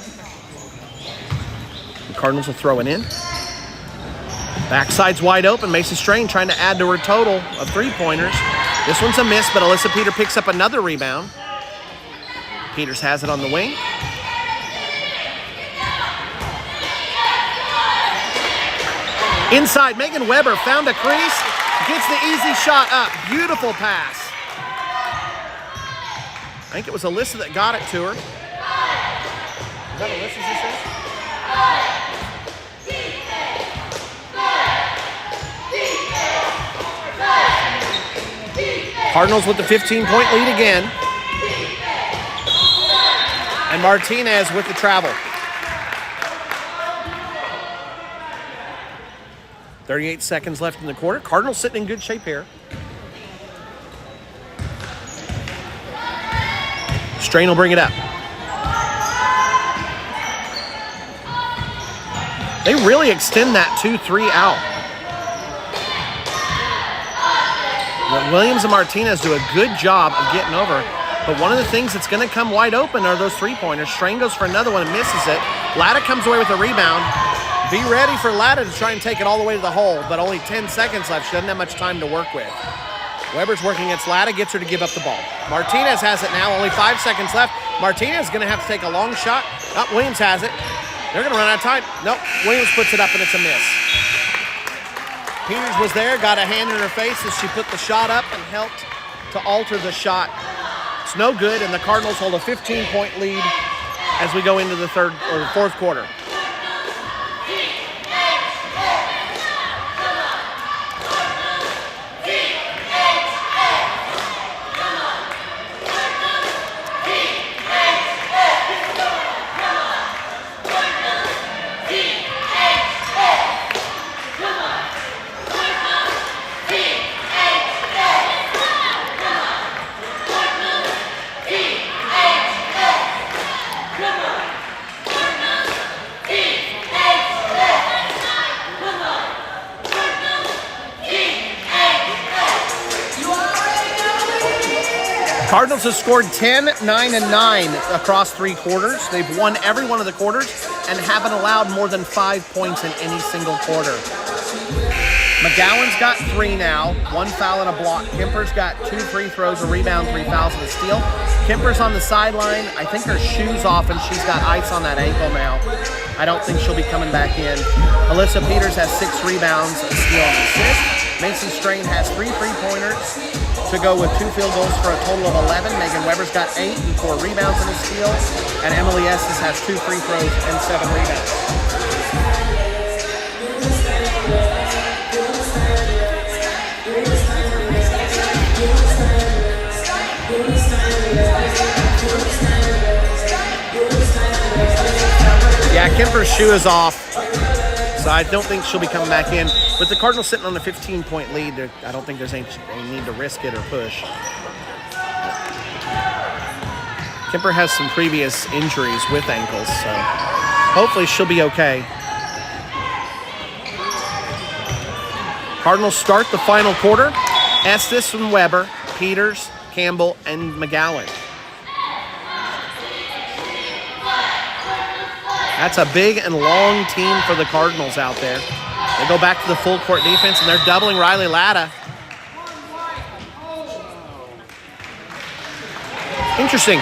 The Cardinals will throw it in. Backside's wide open. Macy Strain trying to add to her total of three-pointers. This one's a miss, but Alyssa Peters picks up another rebound. Peters has it on the wing. Inside, Megan Weber found a crease, gets the easy shot up. Beautiful pass. I think it was Alyssa that got it to her. Is that Alyssa's assist? Cardinals with the 15-point lead again. And Martinez with the travel. 38 seconds left in the quarter. Cardinals sitting in good shape here. Strain will bring it up. They really extend that 2-3 out. Williams and Martinez do a good job of getting over. But one of the things that's going to come wide open are those three-pointers. Strain goes for another one and misses it. Latta comes away with a rebound. Be ready for Latta to try and take it all the way to the hole, but only 10 seconds left. She doesn't have much time to work with. Weber's working against Latta, gets her to give up the ball. Martinez has it now, only 5 seconds left. Martinez is going to have to take a long shot. Oh, Williams has it. They're going to run out of time. Nope, Williams puts it up and it's a miss. Peters was there, got a hand in her face as she put the shot up and helped to alter the shot. It's no good, and the Cardinals hold a 15-point lead as we go into the fourth quarter. Cardinals have scored 10, 9, and 9 across 3 quarters. They've won every one of the quarters and haven't allowed more than 5 points in any single quarter. McGowan's got 3 now, 1 foul and a block. Kemper's got 2 free throws, a rebound, 3 fouls, and a steal. Kemper's on the sideline. I think her shoe's off and she's got ice on that ankle now. I don't think she'll be coming back in. Alyssa Peters has 6 rebounds, a steal, and an assist. Macy Strain has 3 three-pointers to go with 2 field goals for a total of 11. Megan Weber's got 8 and 4 rebounds and a steal. And Emily Estes has 2 free throws and 7 rebounds. Yeah, Kemper's shoe is off, so I don't think she'll be coming back in. With the Cardinals sitting on a 15-point lead, I don't think there's any need to risk it or push. Kemper has some previous injuries with ankles, so hopefully she'll be okay. Cardinals start the final quarter. Estes and Weber, Peters, Campbell, and McGowan. That's a big and long team for the Cardinals out there. They go back to the full court defense, and they're doubling Riley Latta. Interesting.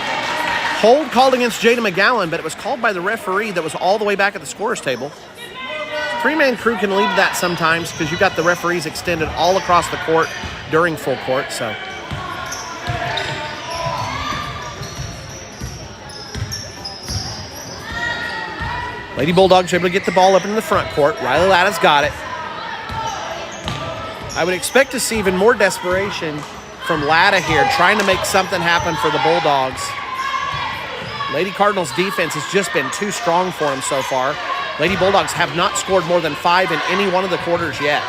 Hold called against Jada McGowan, but it was called by the referee that was all the way back at the scorer's table. 3-man crew can lead that sometimes because you got the referees extended all across the court during full court, so. Lady Bulldogs are able to get the ball up into the front court. Riley Latta's got it. I would expect to see even more desperation from Latta here, trying to make something happen for the Bulldogs. Lady Cardinals' defense has just been too strong for them so far. Lady Bulldogs have not scored more than 5 in any one of the quarters yet,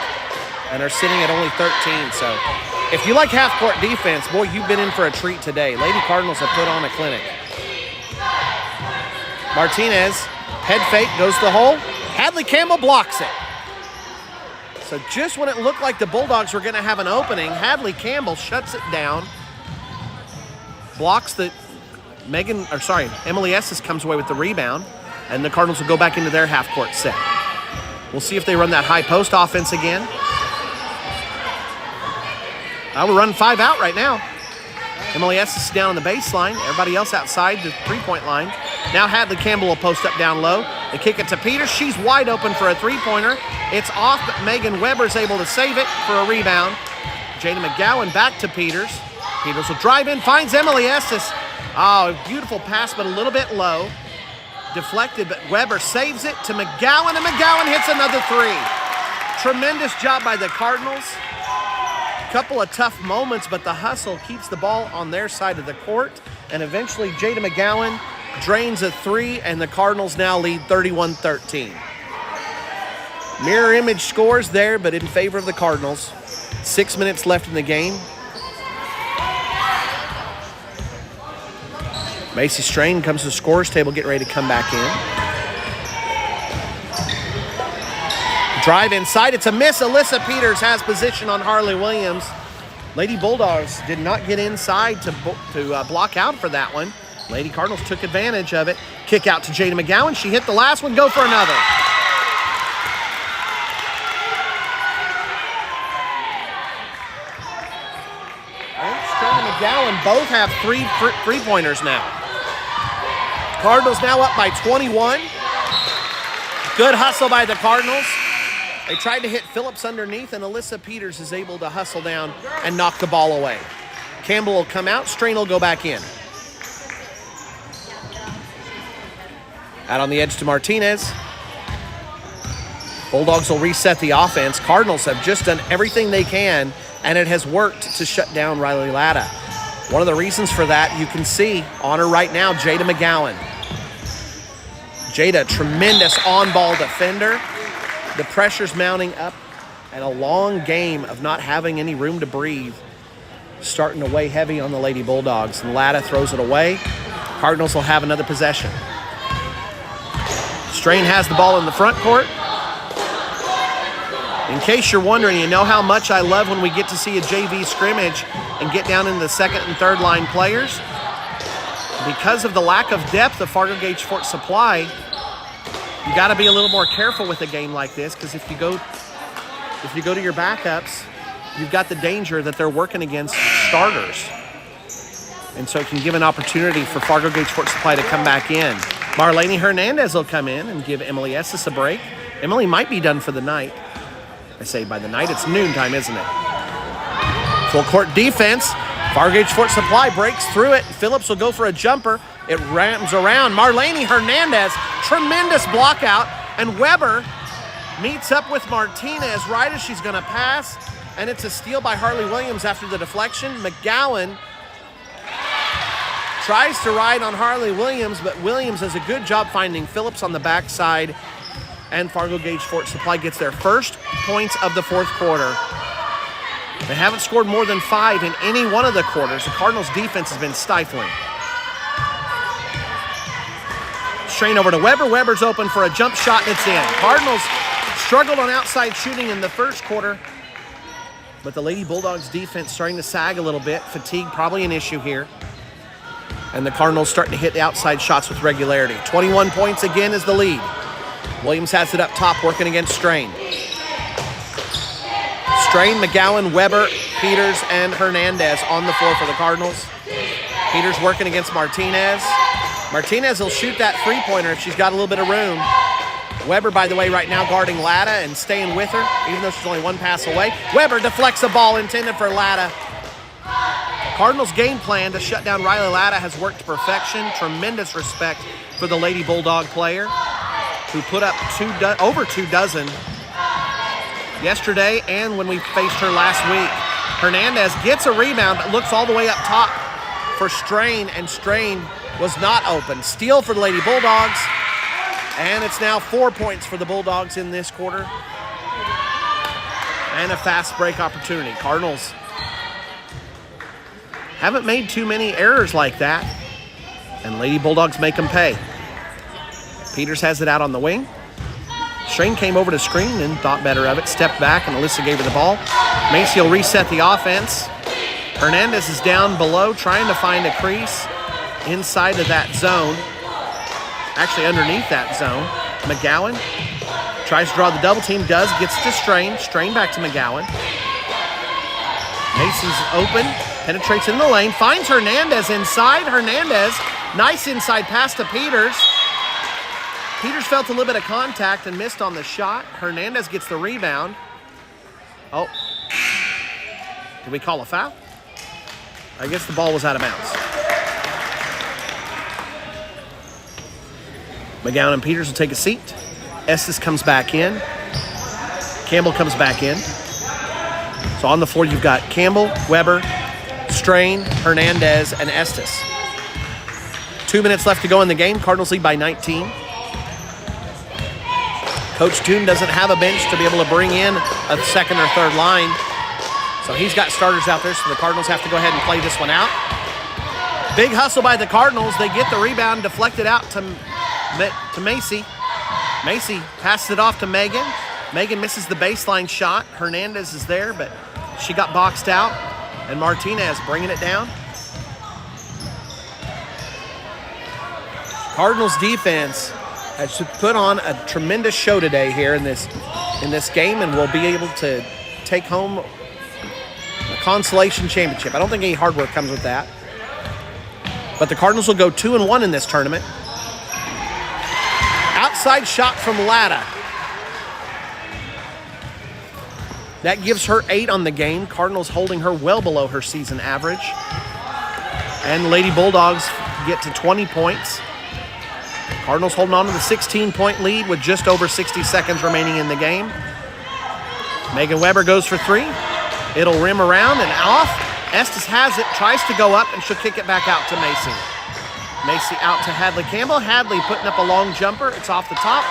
and are sitting at only 13. So if you like half-court defense, boy, you've been in for a treat today. Lady Cardinals have put on a clinic. Martinez, head fake, goes to the hole. Hadley Campbell blocks it. So just when it looked like the Bulldogs were going to have an opening, Hadley Campbell shuts it down. Blocks the Emily Estes comes away with the rebound, and the Cardinals will go back into their half-court set. We'll see if they run that high post offense again. I will run 5 out right now. Emily Estes down on the baseline. Everybody else outside the three-point line. Now Hadley Campbell will post up down low. They kick it to Peters. She's wide open for a three-pointer. It's off, but Megan Weber's able to save it for a rebound. Jada McGowan back to Peters. Peters will drive in, finds Emily Estes. Oh, beautiful pass, but a little bit low. Deflected, but Weber saves it to McGowan, and McGowan hits another 3. Tremendous job by the Cardinals. Couple of tough moments, but the hustle keeps the ball on their side of the court, and eventually Jada McGowan drains a 3, and the Cardinals now lead 31-13. Mirror image scores there, but in favor of the Cardinals. 6 minutes left in the game. Macy Strain comes to the scorer's table, getting ready to come back in. Drive inside, it's a miss. Alyssa Peters has position on Harley Williams. Lady Bulldogs did not get inside to block out for that one. Lady Cardinals took advantage of it. Kick out to Jada McGowan. She hit the last one, go for another. Strain and McGowan both have 3 three-pointers now. Cardinals now up by 21. Good hustle by the Cardinals. They tried to hit Phillips underneath, and Alyssa Peters is able to hustle down and knock the ball away. Campbell will come out. Strain will go back in. Out on the edge to Martinez. Bulldogs will reset the offense. Cardinals have just done everything they can, and it has worked to shut down Riley Latta. One of the reasons for that, you can see on her right now, Jada McGowan. Jada, tremendous on-ball defender. The pressure's mounting up, and a long game of not having any room to breathe, starting to weigh heavy on the Lady Bulldogs. And Latta throws it away. Cardinals will have another possession. Strain has the ball in the front court. In case you're wondering, you know how much I love when we get to see a JV scrimmage and get down into the second and third line players? Because of the lack of depth of Fargo Gage Fort Supply, you got to be a little more careful with a game like this, because if you go to your backups, you've got the danger that they're working against starters. And so it can give an opportunity for Fargo Gage Fort Supply to come back in. Marlene Hernandez will come in and give Emily Estes a break. Emily might be done for the night. I say by the night, it's noontime, isn't it? Full court defense. Fargo Gage Fort Supply breaks through it. Phillips will go for a jumper. It rams around. Marlene Hernandez, tremendous block out. And Weber meets up with Martinez right as she's going to pass. And it's a steal by Harley Williams after the deflection. McGowan tries to ride on Harley Williams, but Williams does a good job finding Phillips on the backside. And Fargo Gage Fort Supply gets their first points of the fourth quarter. They haven't scored more than 5 in any one of the quarters. The Cardinals' defense has been stifling. Strain over to Weber. Weber's open for a jump shot, and it's in. Cardinals struggled on outside shooting in the first quarter, but the Lady Bulldogs' defense starting to sag a little bit. Fatigue probably an issue here. And the Cardinals starting to hit the outside shots with regularity. 21 points again is the lead. Williams has it up top, working against Strain. Strain, McGowan, Weber, Peters, and Hernandez on the floor for the Cardinals. Peters working against Martinez. Martinez will shoot that three-pointer if she's got a little bit of room. Weber, by the way, right now guarding Latta and staying with her, even though she's only one pass away. Weber deflects a ball intended for Latta. Cardinals' game plan to shut down Riley Latta has worked to perfection. Tremendous respect for the Lady Bulldog player, who put up over 2 dozen yesterday and when we faced her last week. Hernandez gets a rebound, but looks all the way up top for Strain, and Strain was not open. Steal for the Lady Bulldogs, and it's now 4 points for the Bulldogs in this quarter. And a fast break opportunity. Cardinals haven't made too many errors like that, and Lady Bulldogs make them pay. Peters has it out on the wing. Strain came over to screen and thought better of it. Stepped back, and Alyssa gave her the ball. Macy will reset the offense. Hernandez is down below, trying to find a crease inside of that zone. Actually, underneath that zone. McGowan tries to draw the double team, gets to Strain. Strain back to McGowan. Macy's open, penetrates in the lane, finds Hernandez inside. Hernandez, nice inside pass to Peters. Peters felt a little bit of contact and missed on the shot. Hernandez gets the rebound. Oh, did we call a foul? I guess the ball was out of bounds. McGowan and Peters will take a seat. Estes comes back in. Campbell comes back in. So on the floor, you've got Campbell, Weber, Strain, Hernandez, and Estes. 2 minutes left to go in the game. Cardinals lead by 19. Coach Toon doesn't have a bench to be able to bring in a second or third line. So he's got starters out there, so the Cardinals have to go ahead and play this one out. Big hustle by the Cardinals. They get the rebound, deflected out to Macy. Macy passes it off to Megan. Megan misses the baseline shot. Hernandez is there, but she got boxed out. And Martinez bringing it down. Cardinals defense has put on a tremendous show today here in this game, and will be able to take home a consolation championship. I don't think any hard work comes with that. But the Cardinals will go 2-1 in this tournament. Outside shot from Latta. That gives her 8 on the game. Cardinals holding her well below her season average. And Lady Bulldogs get to 20 points. Cardinals holding on to the 16-point lead with just over 60 seconds remaining in the game. Megan Weber goes for 3. It'll rim around and off. Estes has it, tries to go up, and she'll kick it back out to Macy. Macy out to Hadley Campbell. Hadley putting up a long jumper. It's off the top.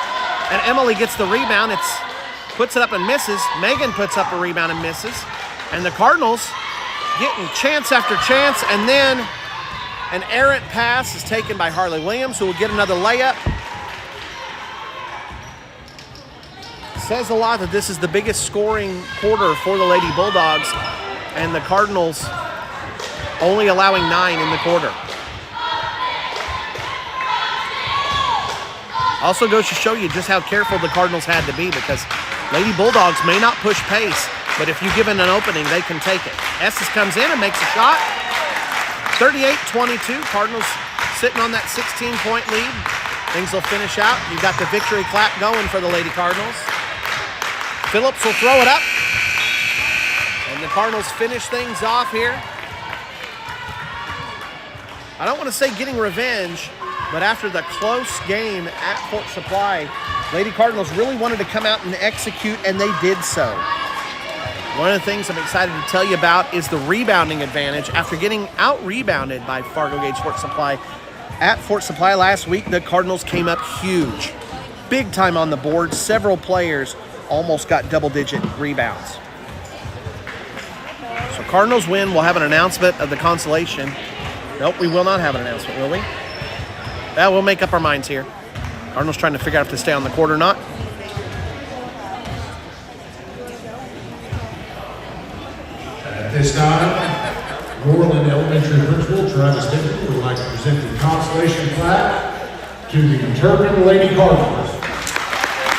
And Emily gets the rebound. Puts it up and misses. Megan puts up a rebound and misses. And the Cardinals getting chance after chance, and then an errant pass is taken by Harley Williams, who will get another layup. says a lot that this is the biggest scoring quarter for the Lady Bulldogs, and the Cardinals only allowing 9 in the quarter. Also goes to show you just how careful the Cardinals had to be, because Lady Bulldogs may not push pace, but if you give it an opening, they can take it. Estes comes in and makes a shot. 38-22, Cardinals sitting on that 16-point lead. Things will finish out. You've got the victory clap going for the Lady Cardinals. Phillips will throw it up. And the Cardinals finish things off here. I don't want to say getting revenge, but after the close game at Fort Supply, Lady Cardinals really wanted to come out and execute, and they did so. One of the things I'm excited to tell you about is the rebounding advantage. After getting out-rebounded by Fargo Gage Fort Supply at Fort Supply last week, the Cardinals came up huge. Big time on the board. Several players almost got double-digit rebounds. So Cardinals win. We'll have an announcement of the consolation. Nope, we will not have an announcement, will we? Yeah, we'll make up our minds here. Cardinals trying to figure out if to stay on the court or not. At this time, Mooreland Elementary Principal Travis Dickey would like to present the consolation plaque to the Turpin Lady Cardinals.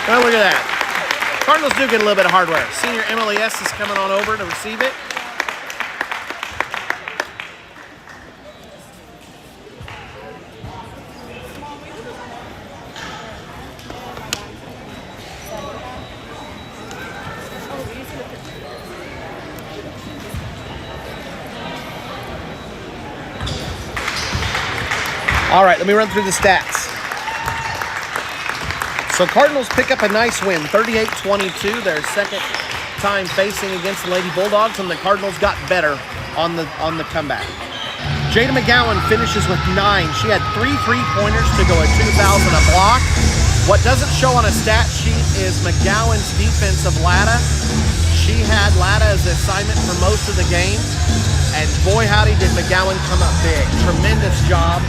Oh, look at that. Cardinals do get a little bit of hardware. Senior Emily S. is coming on over to receive it. All right, let me run through the stats. So Cardinals pick up a nice win, 38-22, their second time facing against the Lady Bulldogs, and the Cardinals got better on the comeback. Jada McGowan finishes with 9. She had 3 3-pointers to go at 2,000 a block. What doesn't show on a stat sheet is McGowan's defensive Latta. She had Latta as an assignment for most of the game, and boy howdy did McGowan come up big. Tremendous job.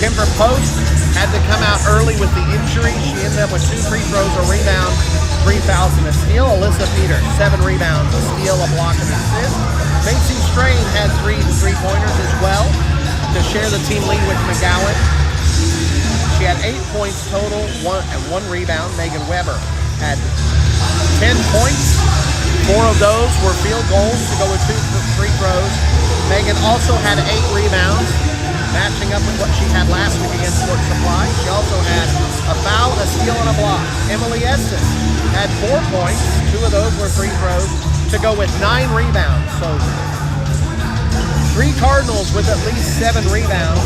Kimber Post had to come out early with the injury. She ended up with 2 free throws, a rebound, 3 fouls, and a steal. Alyssa Peters, 7 rebounds, a steal, a block, and an assist. Macy Strain had 3 3-pointers as well to share the team lead with McGowan. She had 8 points total, 1 rebound. Megan Weber had 10 points. 4 of those were field goals to go with 2 free throws. Megan also had 8 rebounds, matching up with what she had last week against Fort Supply. She also had a foul, a steal, and a block. Emily Estes had 4 points. 2 of those were free throws to go with 9 rebounds. So 3 Cardinals with at least 7 rebounds.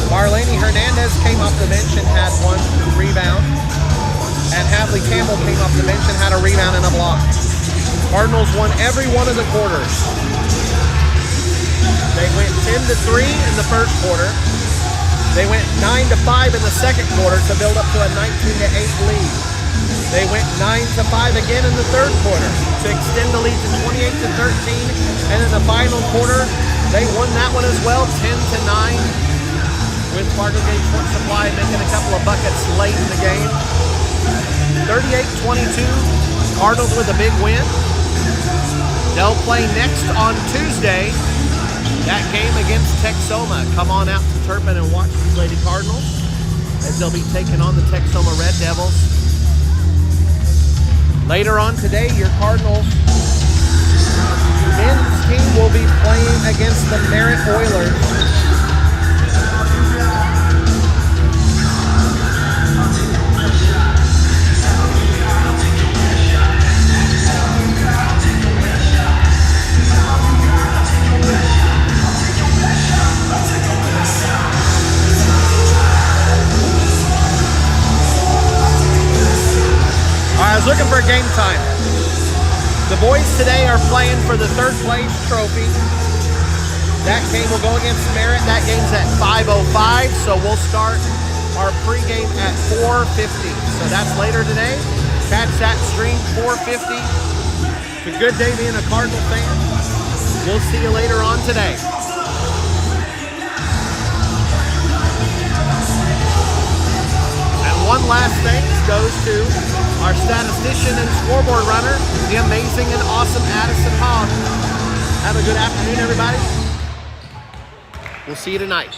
Marlene Hernandez came off the bench and had 1 rebound. And Hadley Campbell came off the bench and had a rebound and a block. Cardinals won every one of the quarters. They went 10-3 in the first quarter. They went 9-5 in the second quarter to build up to a 19-8 lead. They went 9-5 again in the third quarter to extend the lead to 28-13. And in the final quarter, they won that one as well, 10-9, with Fargo Gage Fort Supply making a couple of buckets late in the game. 38-22, Cardinals with a big win. They'll play next on Tuesday. That game against Texoma. Come on out to Turpin and watch these Lady Cardinals as they'll be taking on the Texoma Red Devils. Later on today, your Cardinals men's team will be playing against the Merritt Oilers. I was looking for game time. The boys today are playing for the third place trophy. That game will go against Merritt. That game's at 5:05, so we'll start our pregame at 4:50. So that's later today. Catch that stream 4:50. It's a good day being a Cardinal fan. We'll see you later on today. one last thanks goes to our statistician and scoreboard runner, the amazing and awesome Addison Hogg. Have a good afternoon, everybody. We'll see you tonight.